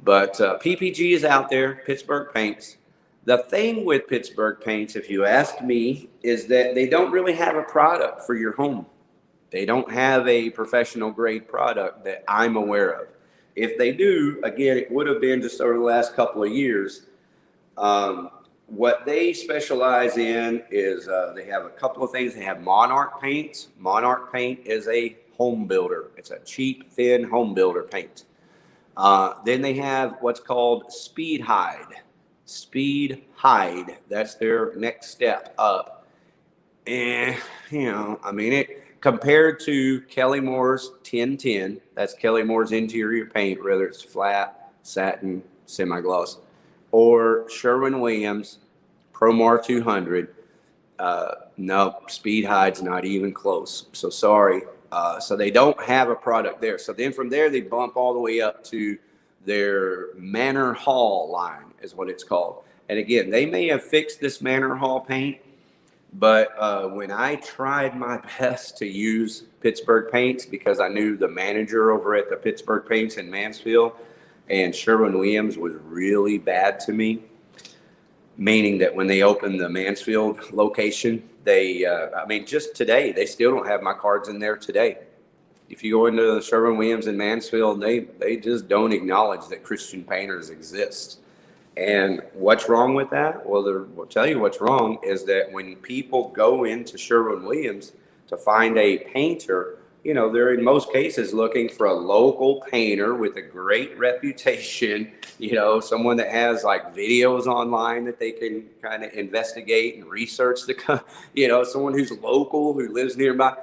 S1: But PPG is out there, Pittsburgh paints. The thing with Pittsburgh paints, if you ask me, is that they don't really have a product for your home. They don't have a professional grade product that I'm aware of. If they do, again, it would have been just over the last couple of years. What they specialize in is they have a couple of things. They have Monarch paints. Monarch paint is a home builder. It's a cheap, thin home builder paint. Then they have what's called Speed Hide. Speed Hide. That's their next step up. And, you know, I mean, it compared to Kelly Moore's 1010, that's Kelly Moore's interior paint, whether it's flat, satin, semi-gloss, or Sherwin-Williams Promar 200. No, Speed Hide's not even close. So sorry. So they don't have a product there. So then from there, they bump all the way up to their Manor Hall line is what it's called. And again, they may have fixed this Manor Hall paint, but when I tried my best to use Pittsburgh paints, because I knew the manager over at the Pittsburgh paints in Mansfield, and Sherwin-Williams was really bad to me, meaning that when they opened the Mansfield location, they, I mean, just today, they still don't have my cards in there today. If you go into the Sherwin-Williams in Mansfield, they just don't acknowledge that Christian painters exist. And what's wrong with that? Well, I'll tell you what's wrong is that when people go into Sherwin-Williams to find a painter, you know, they're in most cases looking for a local painter with a great reputation, you know, someone that has like videos online that they can kind of investigate and research you know, someone who's local, who lives nearby.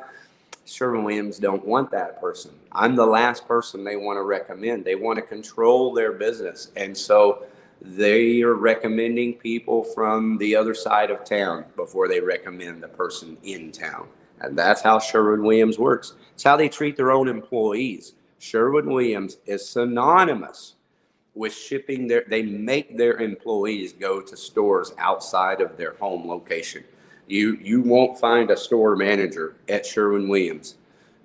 S1: Sherwin-Williams don't want that person. I'm the last person they want to recommend. They want to control their business. And so they are recommending people from the other side of town before they recommend the person in town. And that's how Sherwin-Williams works. It's how they treat their own employees. Sherwin-Williams is synonymous with shipping they make their employees go to stores outside of their home location. You won't find a store manager at Sherwin-Williams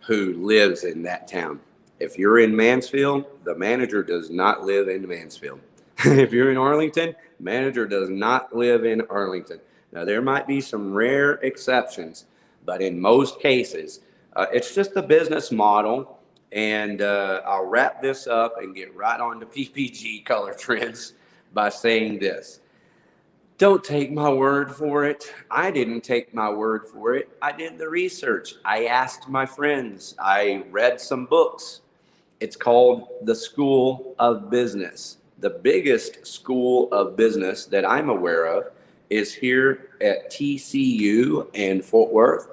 S1: who lives in that town. If you're in Mansfield, the manager does not live in Mansfield. If you're in Arlington, manager does not live in Arlington. Now, there might be some rare exceptions, but in most cases, it's just a business model. And I'll wrap this up and get right on to PPG color trends by saying this. Don't take my word for it. I didn't take my word for it. I did the research. I asked my friends. I read some books. It's called The School of Business. The biggest school of business that I'm aware of is here at TCU in Fort Worth,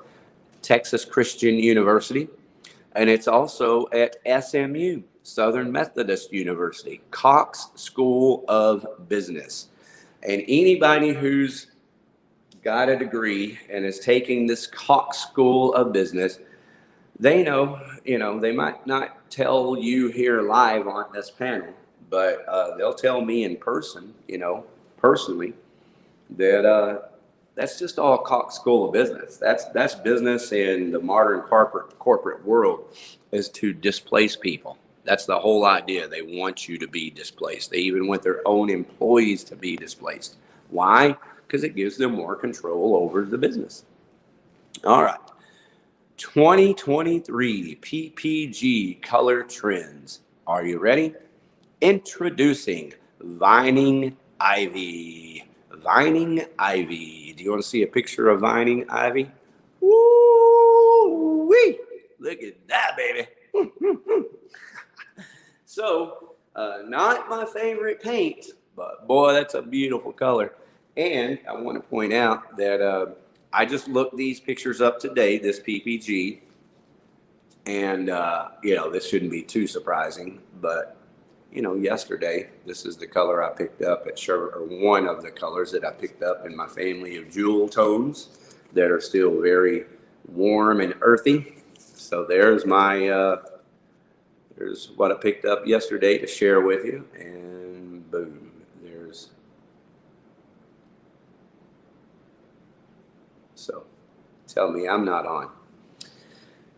S1: Texas Christian University. And it's also at SMU, Southern Methodist University, Cox School of Business. And anybody who's got a degree and is taking this Cox School of Business, they know, you know, they might not tell you here live on this panel, but they'll tell me in person, you know, personally, that that's just all Cox School of Business. That's business in the modern corporate world, is to displace people. That's the whole idea. They want you to be displaced. They even want their own employees to be displaced. Why? Because it gives them more control over the business. All right. 2023 PPG color trends. Are you ready? Introducing Vining Ivy. Vining Ivy. Do you want to see a picture of Vining Ivy? Woo-wee! Look at that, baby. So, not my favorite paint, but boy, that's a beautiful color. And I want to point out that I just looked these pictures up today, this PPG. And, you know, this shouldn't be too surprising, but, you know, yesterday, this is the color I picked up at Sherwin, or one of the colors that I picked up in my family of jewel tones that are still very warm and earthy. So there's my, there's what I picked up yesterday to share with you. And boom, there's, so tell me I'm not on.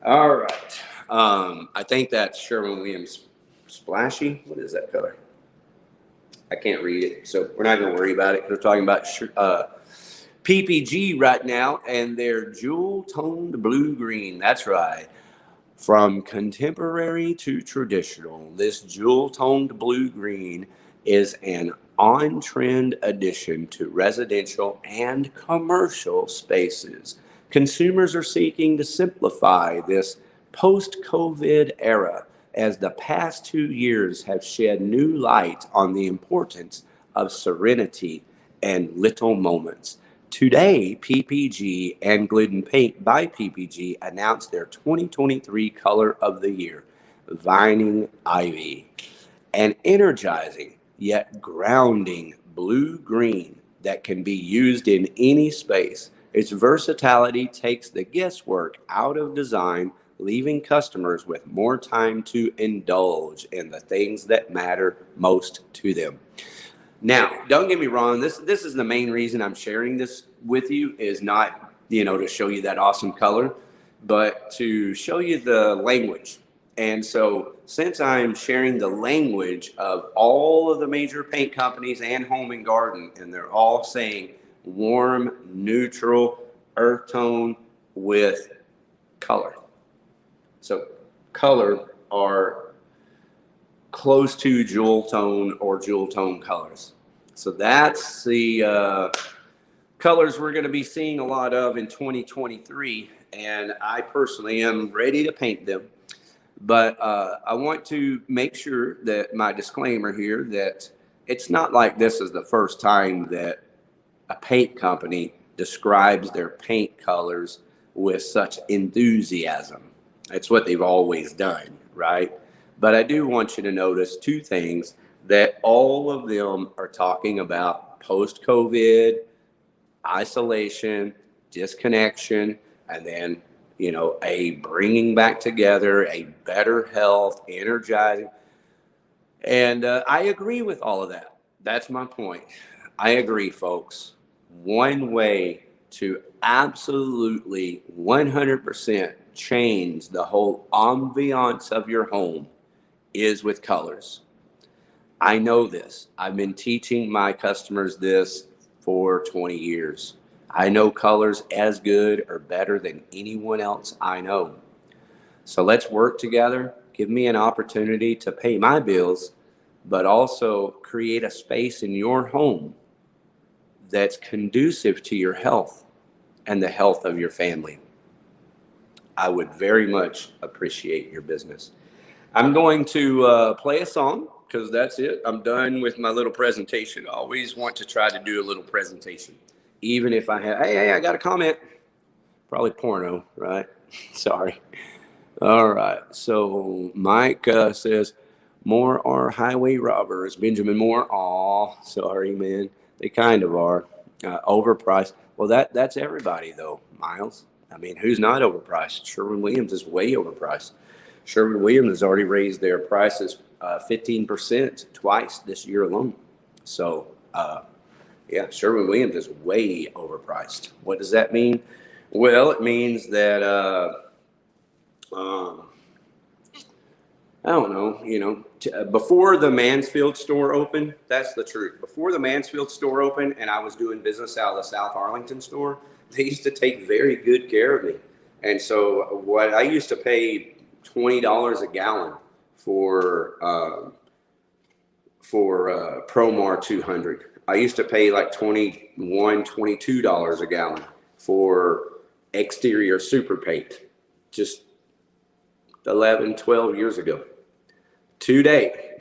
S1: All right. I think that's Sherwin-Williams Splashy. What is that color? I can't read it, so we're not going to worry about it. We're talking about PPG right now, and their jewel-toned blue-green. That's right. From contemporary to traditional, this jewel-toned blue-green is an on-trend addition to residential and commercial spaces. Consumers are seeking to simplify this post-COVID era, as the past 2 years have shed new light on the importance of serenity and little moments. Today, PPG and Glidden Paint by PPG announced their 2023 color of the year, Vining Ivy, an energizing yet grounding blue-green that can be used in any space. Its versatility takes the guesswork out of design, leaving customers with more time to indulge in the things that matter most to them. Now, don't get me wrong, this is the main reason I'm sharing this with you, is not, to show you that awesome color, but to show you the language. And so since I'm sharing the language of all of the major paint companies and home and garden, and they're all saying warm, neutral, earth tone with color. So color are close to jewel tone or jewel tone colors. So that's the colors we're going to be seeing a lot of in 2023. And I personally am ready to paint them. But I want to make sure that my disclaimer here, that it's not like this is the first time that a paint company describes their paint colors with such enthusiasm. It's what they've always done, right? But I do want you to notice two things, that all of them are talking about post-COVID, isolation, disconnection, and then, a bringing back together, a better health, energizing. And I agree with all of that. That's my point. I agree, folks. One way to absolutely 100% change the whole ambiance of your home is with colors. I know this. I've been teaching my customers this for 20 years. I know colors as good or better than anyone else I know. So let's work together. Give me an opportunity to pay my bills, but also create a space in your home that's conducive to your health and the health of your family. I would very much appreciate your business. I'm going to play a song, because that's it. I'm done with my little presentation. I always want to try to do a little presentation, even if I have, hey, I got a comment. Probably porno, right? Sorry. All right. So Mike says, more are highway robbers. Benjamin Moore, aw, sorry, man. They kind of are. Overpriced. Well, that's everybody, though, Miles. I mean, who's not overpriced? Sherwin-Williams is way overpriced. Sherwin-Williams has already raised their prices 15% twice this year alone. So, yeah, Sherwin-Williams is way overpriced. What does that mean? Well, it means that, I don't know, before the Mansfield store opened, that's the truth. Before the Mansfield store opened and I was doing business out of the South Arlington store, they used to take very good care of me. And so what I used to pay $20 a gallon for Promar 200. I used to pay like $21, $22 a gallon for exterior super paint just 11, 12 years ago. Today,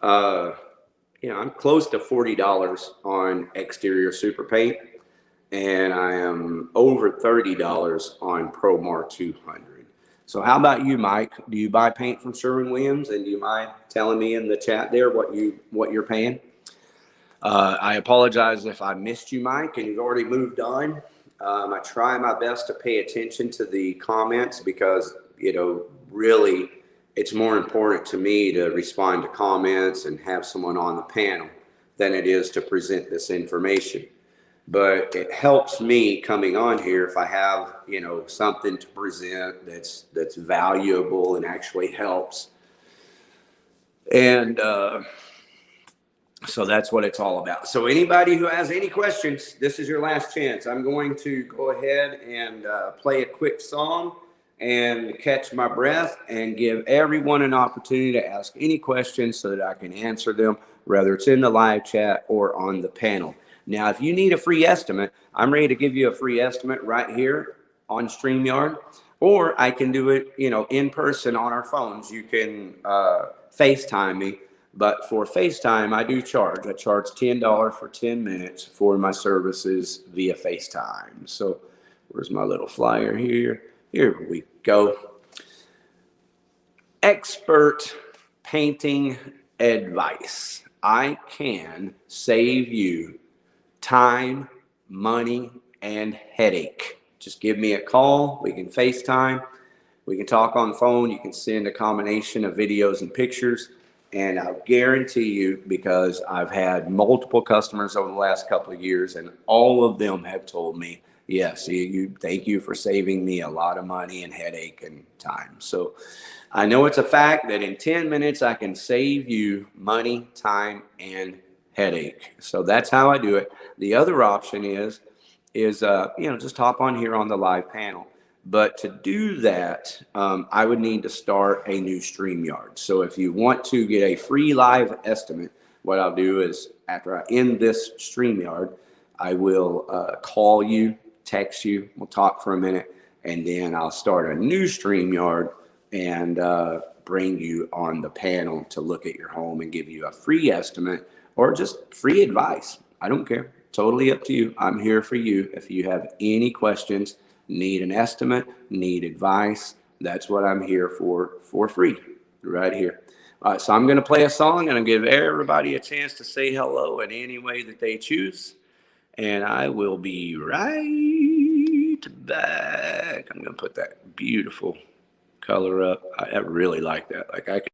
S1: I'm close to $40 on exterior super paint, and I am over $30 on Promar 200. So how about you, Mike? Do you buy paint from Sherwin-Williams, and do you mind telling me in the chat there what you're paying? I apologize if I missed you, Mike, and you've already moved on. I try my best to pay attention to the comments because, you know, really it's more important to me to respond to comments and have someone on the panel than it is to present this information. But it helps me coming on here if I have, you know, something to present that's valuable and actually helps. And so that's what it's all about. So anybody who has any questions, this is your last chance. I'm going to go ahead and play a quick song and catch my breath and give everyone an opportunity to ask any questions so that I can answer them, whether it's in the live chat or on the panel. Now, if you need a free estimate, I'm ready to give you a free estimate right here on StreamYard, or I can do it, you know, in person on our phones. You can FaceTime me, but for FaceTime, I do charge. I charge $10 for 10 minutes for my services via FaceTime. So where's my little flyer here? Here we go. Expert painting advice. I can save you time, money, and headache. Just give me a call. We can FaceTime. We can talk on the phone. You can send a combination of videos and pictures. And I'll guarantee you, because I've had multiple customers over the last couple of years, and all of them have told me, yes, thank you for saving me a lot of money and headache and time. So I know it's a fact that in 10 minutes, I can save you money, time, and headache. So that's how I do it. The other option is you know, just hop on here on the live panel. But to do that, I would need to start a new StreamYard. So if you want to get a free live estimate, what I'll do is after I end this StreamYard, I will call you, text you, we'll talk for a minute, and then I'll start a new StreamYard and bring you on the panel to look at your home and give you a free estimate or just free advice. I don't care. Totally up to you. I'm here for you. If you have any questions, need an estimate, need advice, that's what I'm here for free, right here. All right, so I'm going to play a song and I'll give everybody a chance to say hello in any way that they choose. And I will be right back. I'm going to put that beautiful color up. I really like that. Like I can.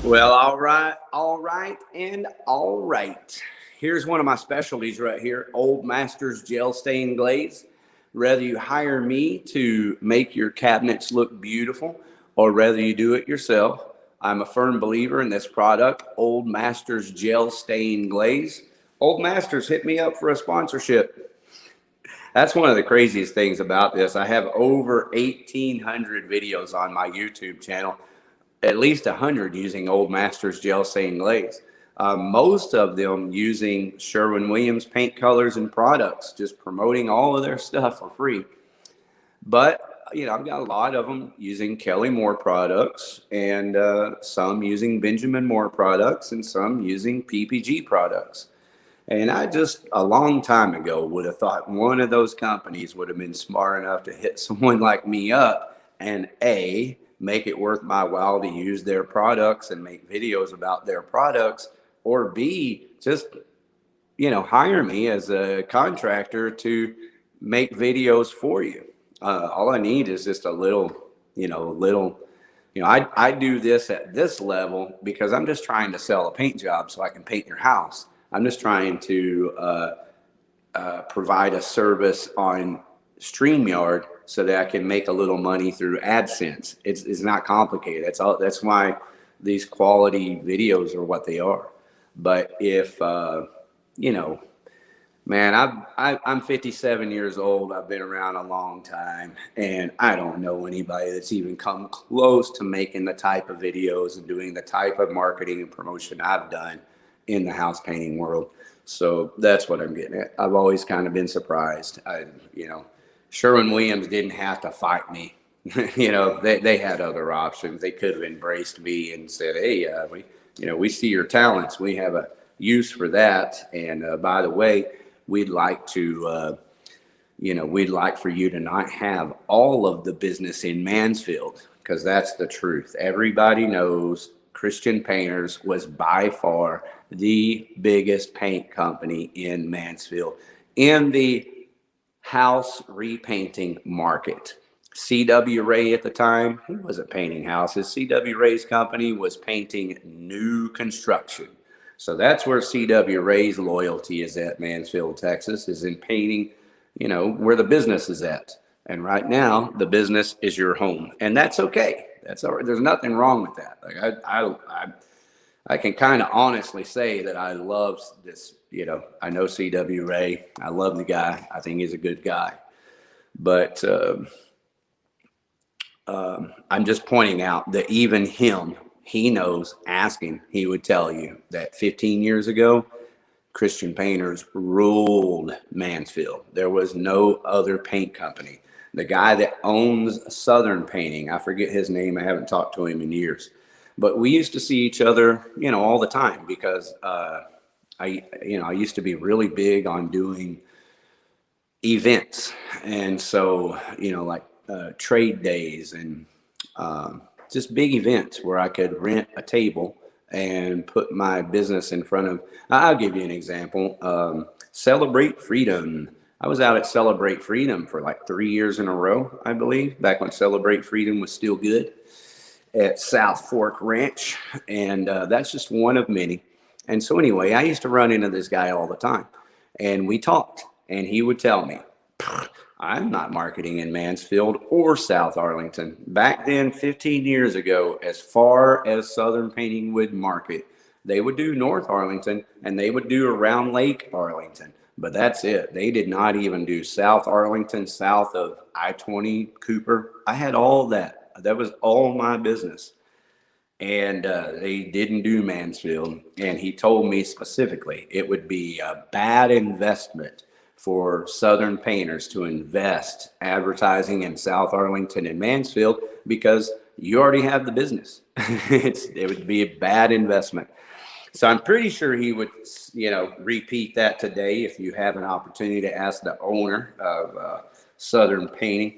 S1: Well, all right, and all right. Here's one of my specialties right here, Old Masters Gel Stain Glaze. Whether you hire me to make your cabinets look beautiful or whether you do it yourself, I'm a firm believer in this product, Old Masters Gel Stain Glaze. Old Masters, hit me up for a sponsorship. That's one of the craziest things about this. I have over 1,800 videos on my YouTube channel, at least 100 using Old Masters Gel Stain Glaze. Most of them using Sherwin-Williams paint colors and products, just promoting all of their stuff for free. But you know, I've got a lot of them using Kelly Moore products, and some using Benjamin Moore products, and some using PPG products. And I just, a long time ago, would have thought one of those companies would have been smart enough to hit someone like me up and A, make it worth my while to use their products and make videos about their products, or B, just, you know, hire me as a contractor to make videos for you. All I need is just a little, I do this at this level because I'm just trying to sell a paint job so I can paint your house. I'm just trying to provide a service on StreamYard so that I can make a little money through AdSense. It's not complicated. That's why these quality videos are what they are. But if, man, I'm 57 years old. I've been around a long time, and I don't know anybody that's even come close to making the type of videos and doing the type of marketing and promotion I've done in the house painting world. So that's what I'm getting at. I've always kind of been surprised. Sherwin-Williams didn't have to fight me. They had other options. They could have embraced me and said, hey, we see your talents. We have a use for that. And by the way, we'd like for you to not have all of the business in Mansfield, because that's the truth. Everybody knows Christian Painters was by far the biggest paint company in Mansfield in the house repainting market. C.W. Ray at the time, he wasn't painting houses. C.W. Ray's company was painting new construction. So that's where C.W. Ray's loyalty is at Mansfield, Texas, is in painting, where the business is at. And right now, the business is your home. And that's okay. That's all right. There's nothing wrong with that. Like I can kind of honestly say that I love this, I know C.W. Ray. I love the guy. I think he's a good guy. But I'm just pointing out that even him, he knows, ask him, he would tell you that 15 years ago, Christian Painters ruled Mansfield. There was no other paint company. The guy that owns Southern Painting, I forget his name. I haven't talked to him in years. But we used to see each other, all the time, because I used to be really big on doing events. And so, like trade days and just big events where I could rent a table and put my business in front of. I'll give you an example. Celebrate Freedom. I was out at Celebrate Freedom for like 3 years in a row, I believe, back when Celebrate Freedom was still good, at South Fork Ranch. And that's just one of many. And so anyway, I used to run into this guy all the time, and we talked, and he would tell me, I'm not marketing in Mansfield or South Arlington. Back then, 15 years ago, as far as Southern Painting would market, they would do North Arlington and they would do around Lake Arlington. But that's it. They did not even do South Arlington, south of I-20 Cooper. I had all that. That was all my business. And they didn't do Mansfield. And he told me specifically it would be a bad investment for Southern Painters to invest advertising in South Arlington and Mansfield because you already have the business. It would be a bad investment. So I'm pretty sure he would, repeat that today if you have an opportunity to ask the owner of Southern Painting.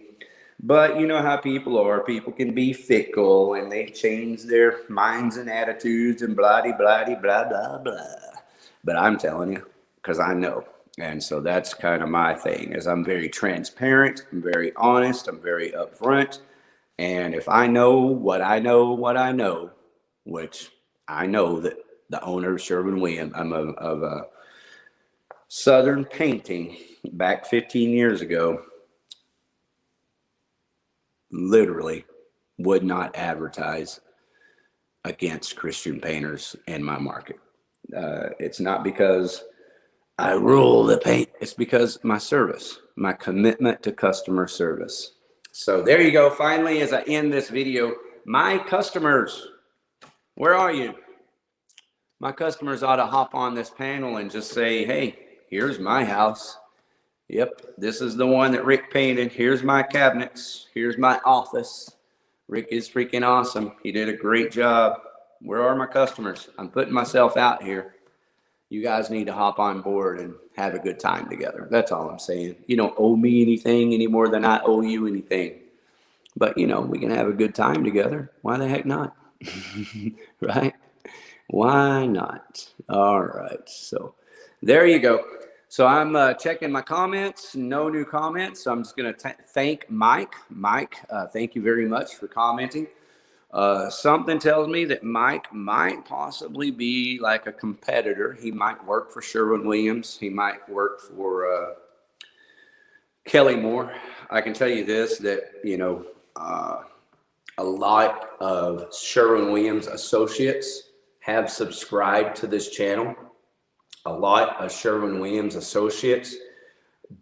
S1: But you know how people are. People can be fickle and they change their minds and attitudes and blah, blah, blah, blah, blah. But I'm telling you, because I know. And so that's kind of my thing, is I'm very transparent, I'm very honest, I'm very upfront. And if I know what I know, which I know that the owner of Sherwin-Williams, of Southern Painting back 15 years ago, literally would not advertise against Christian painters in my market. It's not because I rule the paint. It's because my service, my commitment to customer service. So there you go. Finally, as I end this video, my customers, where are you? My customers ought to hop on this panel and just say, hey, here's my house. Yep, this is the one that Rick painted. Here's my cabinets. Here's my office. Rick is freaking awesome. He did a great job. Where are my customers? I'm putting myself out here. You guys need to hop on board and have a good time together. That's all I'm saying. You don't owe me anything any more than I owe you anything. But, you know, we can have a good time together. Why the heck not? Right? Why not? All right. So there you go. So I'm checking my comments. No new comments. So I'm just going to thank Mike. Mike, thank you very much for commenting. Something tells me that Mike might possibly be like a competitor. He might work for Sherwin-Williams. He might work for Kelly Moore. I can tell you this, that, you know, a lot of Sherwin-Williams associates have subscribed to this channel. A lot of Sherwin-Williams associates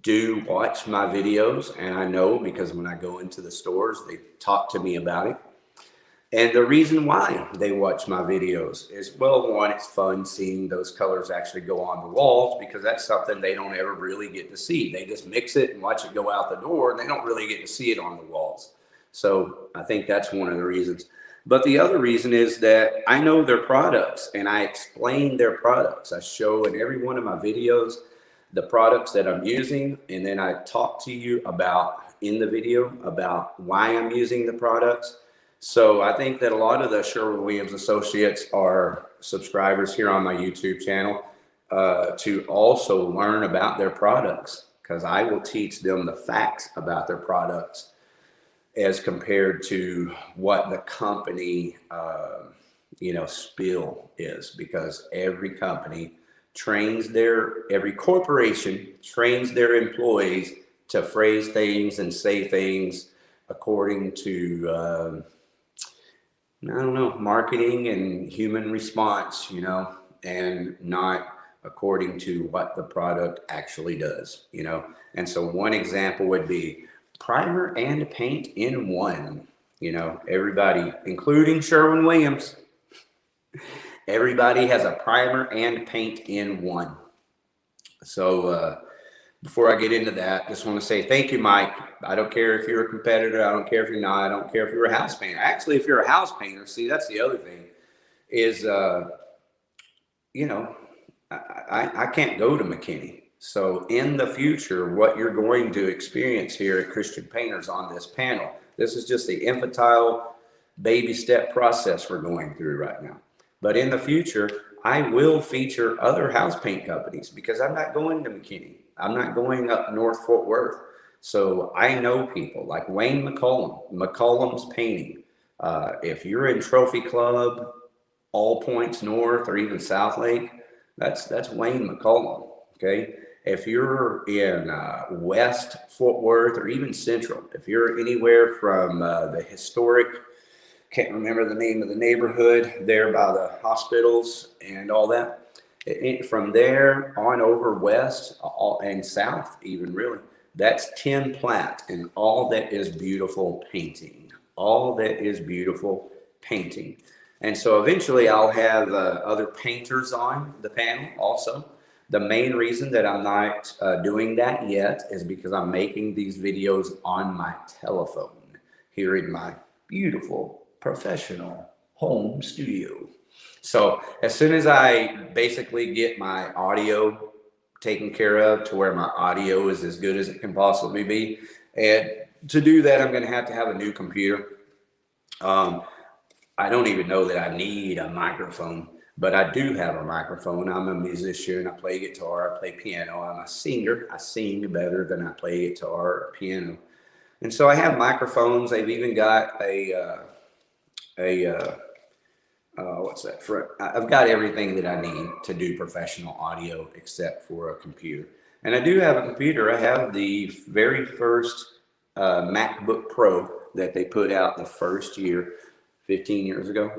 S1: do watch my videos, and I know because when I go into the stores, they talk to me about it. And the reason why they watch my videos is, well, one, it's fun seeing those colors actually go on the walls, because that's something they don't ever really get to see. They just mix it and watch it go out the door, and they don't really get to see it on the walls. So I think that's one of the reasons. But the other reason is that I know their products and I explain their products. I show in every one of my videos the products that I'm using, and then I talk to you about in the video about why I'm using the products. So I think that a lot of the Sherwin-Williams associates are subscribers here on my YouTube channel to also learn about their products, because I will teach them the facts about their products as compared to what the company, you know, spiel is, because every company trains every corporation trains their employees to phrase things and say things according to, I don't know, marketing and human response, you know, and not according to what the product actually does, you know. And so one example would be primer and paint in one. You know, everybody, including Sherwin-Williams, everybody has a primer and paint in one. So before I get into that, just want to say thank you, Mike. I don't care if you're a competitor. I don't care if you're not. I don't care if you're a house painter. Actually, if you're a house painter, see, that's the other thing is, you know, I can't go to McKinney. So in the future, what you're going to experience here at Christian Painters on this panel, this is just the infantile baby step process we're going through right now. But in the future, I will feature other house paint companies, because I'm not going to McKinney. I'm not going up North Fort Worth. So I know people like Wayne McCollum's Painting. If you're in Trophy Club, All Points North, or even South Lake, that's Wayne McCollum, okay? If you're in West Fort Worth, or even Central, if you're anywhere from the historic, can't remember the name of the neighborhood there by the hospitals and all that, from there on over west and south even, really, that's Tim Platt and all that is beautiful painting. All that is beautiful painting. And so eventually I'll have other painters on the panel also. The main reason that I'm not doing that yet is because I'm making these videos on my telephone here in my beautiful professional home studio. So as soon as I basically get my audio taken care of to where my audio is as good as it can possibly be, and to do that, I'm going to have a new computer. I don't even know that I need a microphone, but I do have a microphone. I'm a musician. I play guitar. I play piano. I'm a singer. I sing better than I play guitar or piano. And so I have microphones. They've even got what's that front? I've got everything that I need to do professional audio except for a computer. And I do have a computer. I have the very first MacBook Pro that they put out the first year, 15 years ago.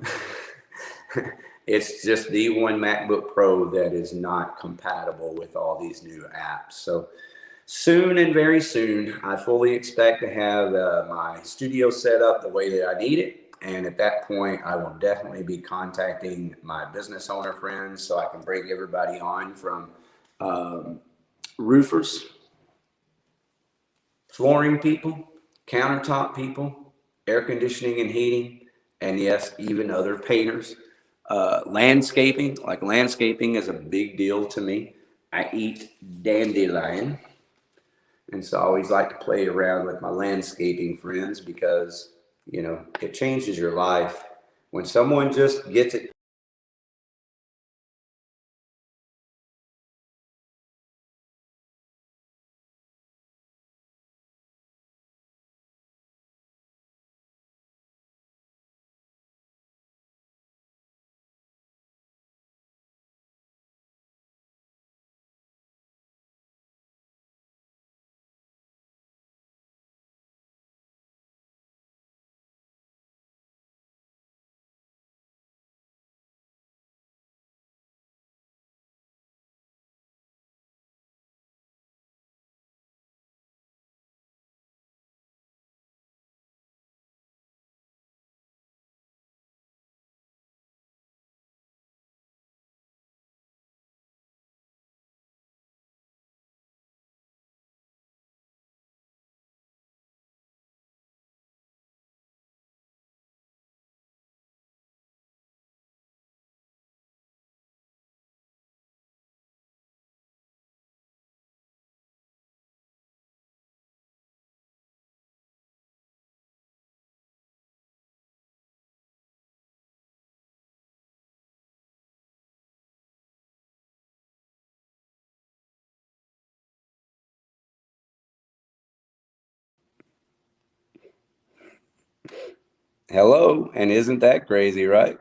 S1: It's just the one MacBook Pro that is not compatible with all these new apps. So soon and very soon, I fully expect to have my studio set up the way that I need it. And at that point, I will definitely be contacting my business owner friends so I can bring everybody on from roofers, flooring people, countertop people, air conditioning and heating, and yes, even other painters. Landscaping, like landscaping is a big deal to me. I eat dandelion. And so I always like to play around with my landscaping friends because, you know, it changes your life. When someone just gets it. Hello, and isn't that crazy, right?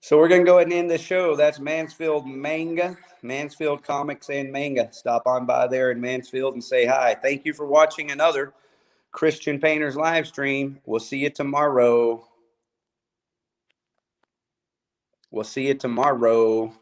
S1: So we're going to go ahead and end the show. That's Mansfield Manga, Mansfield Comics and Manga. Stop on by there in Mansfield and say hi. Thank you for watching another Christian Painters live stream. We'll see you tomorrow. We'll see you tomorrow.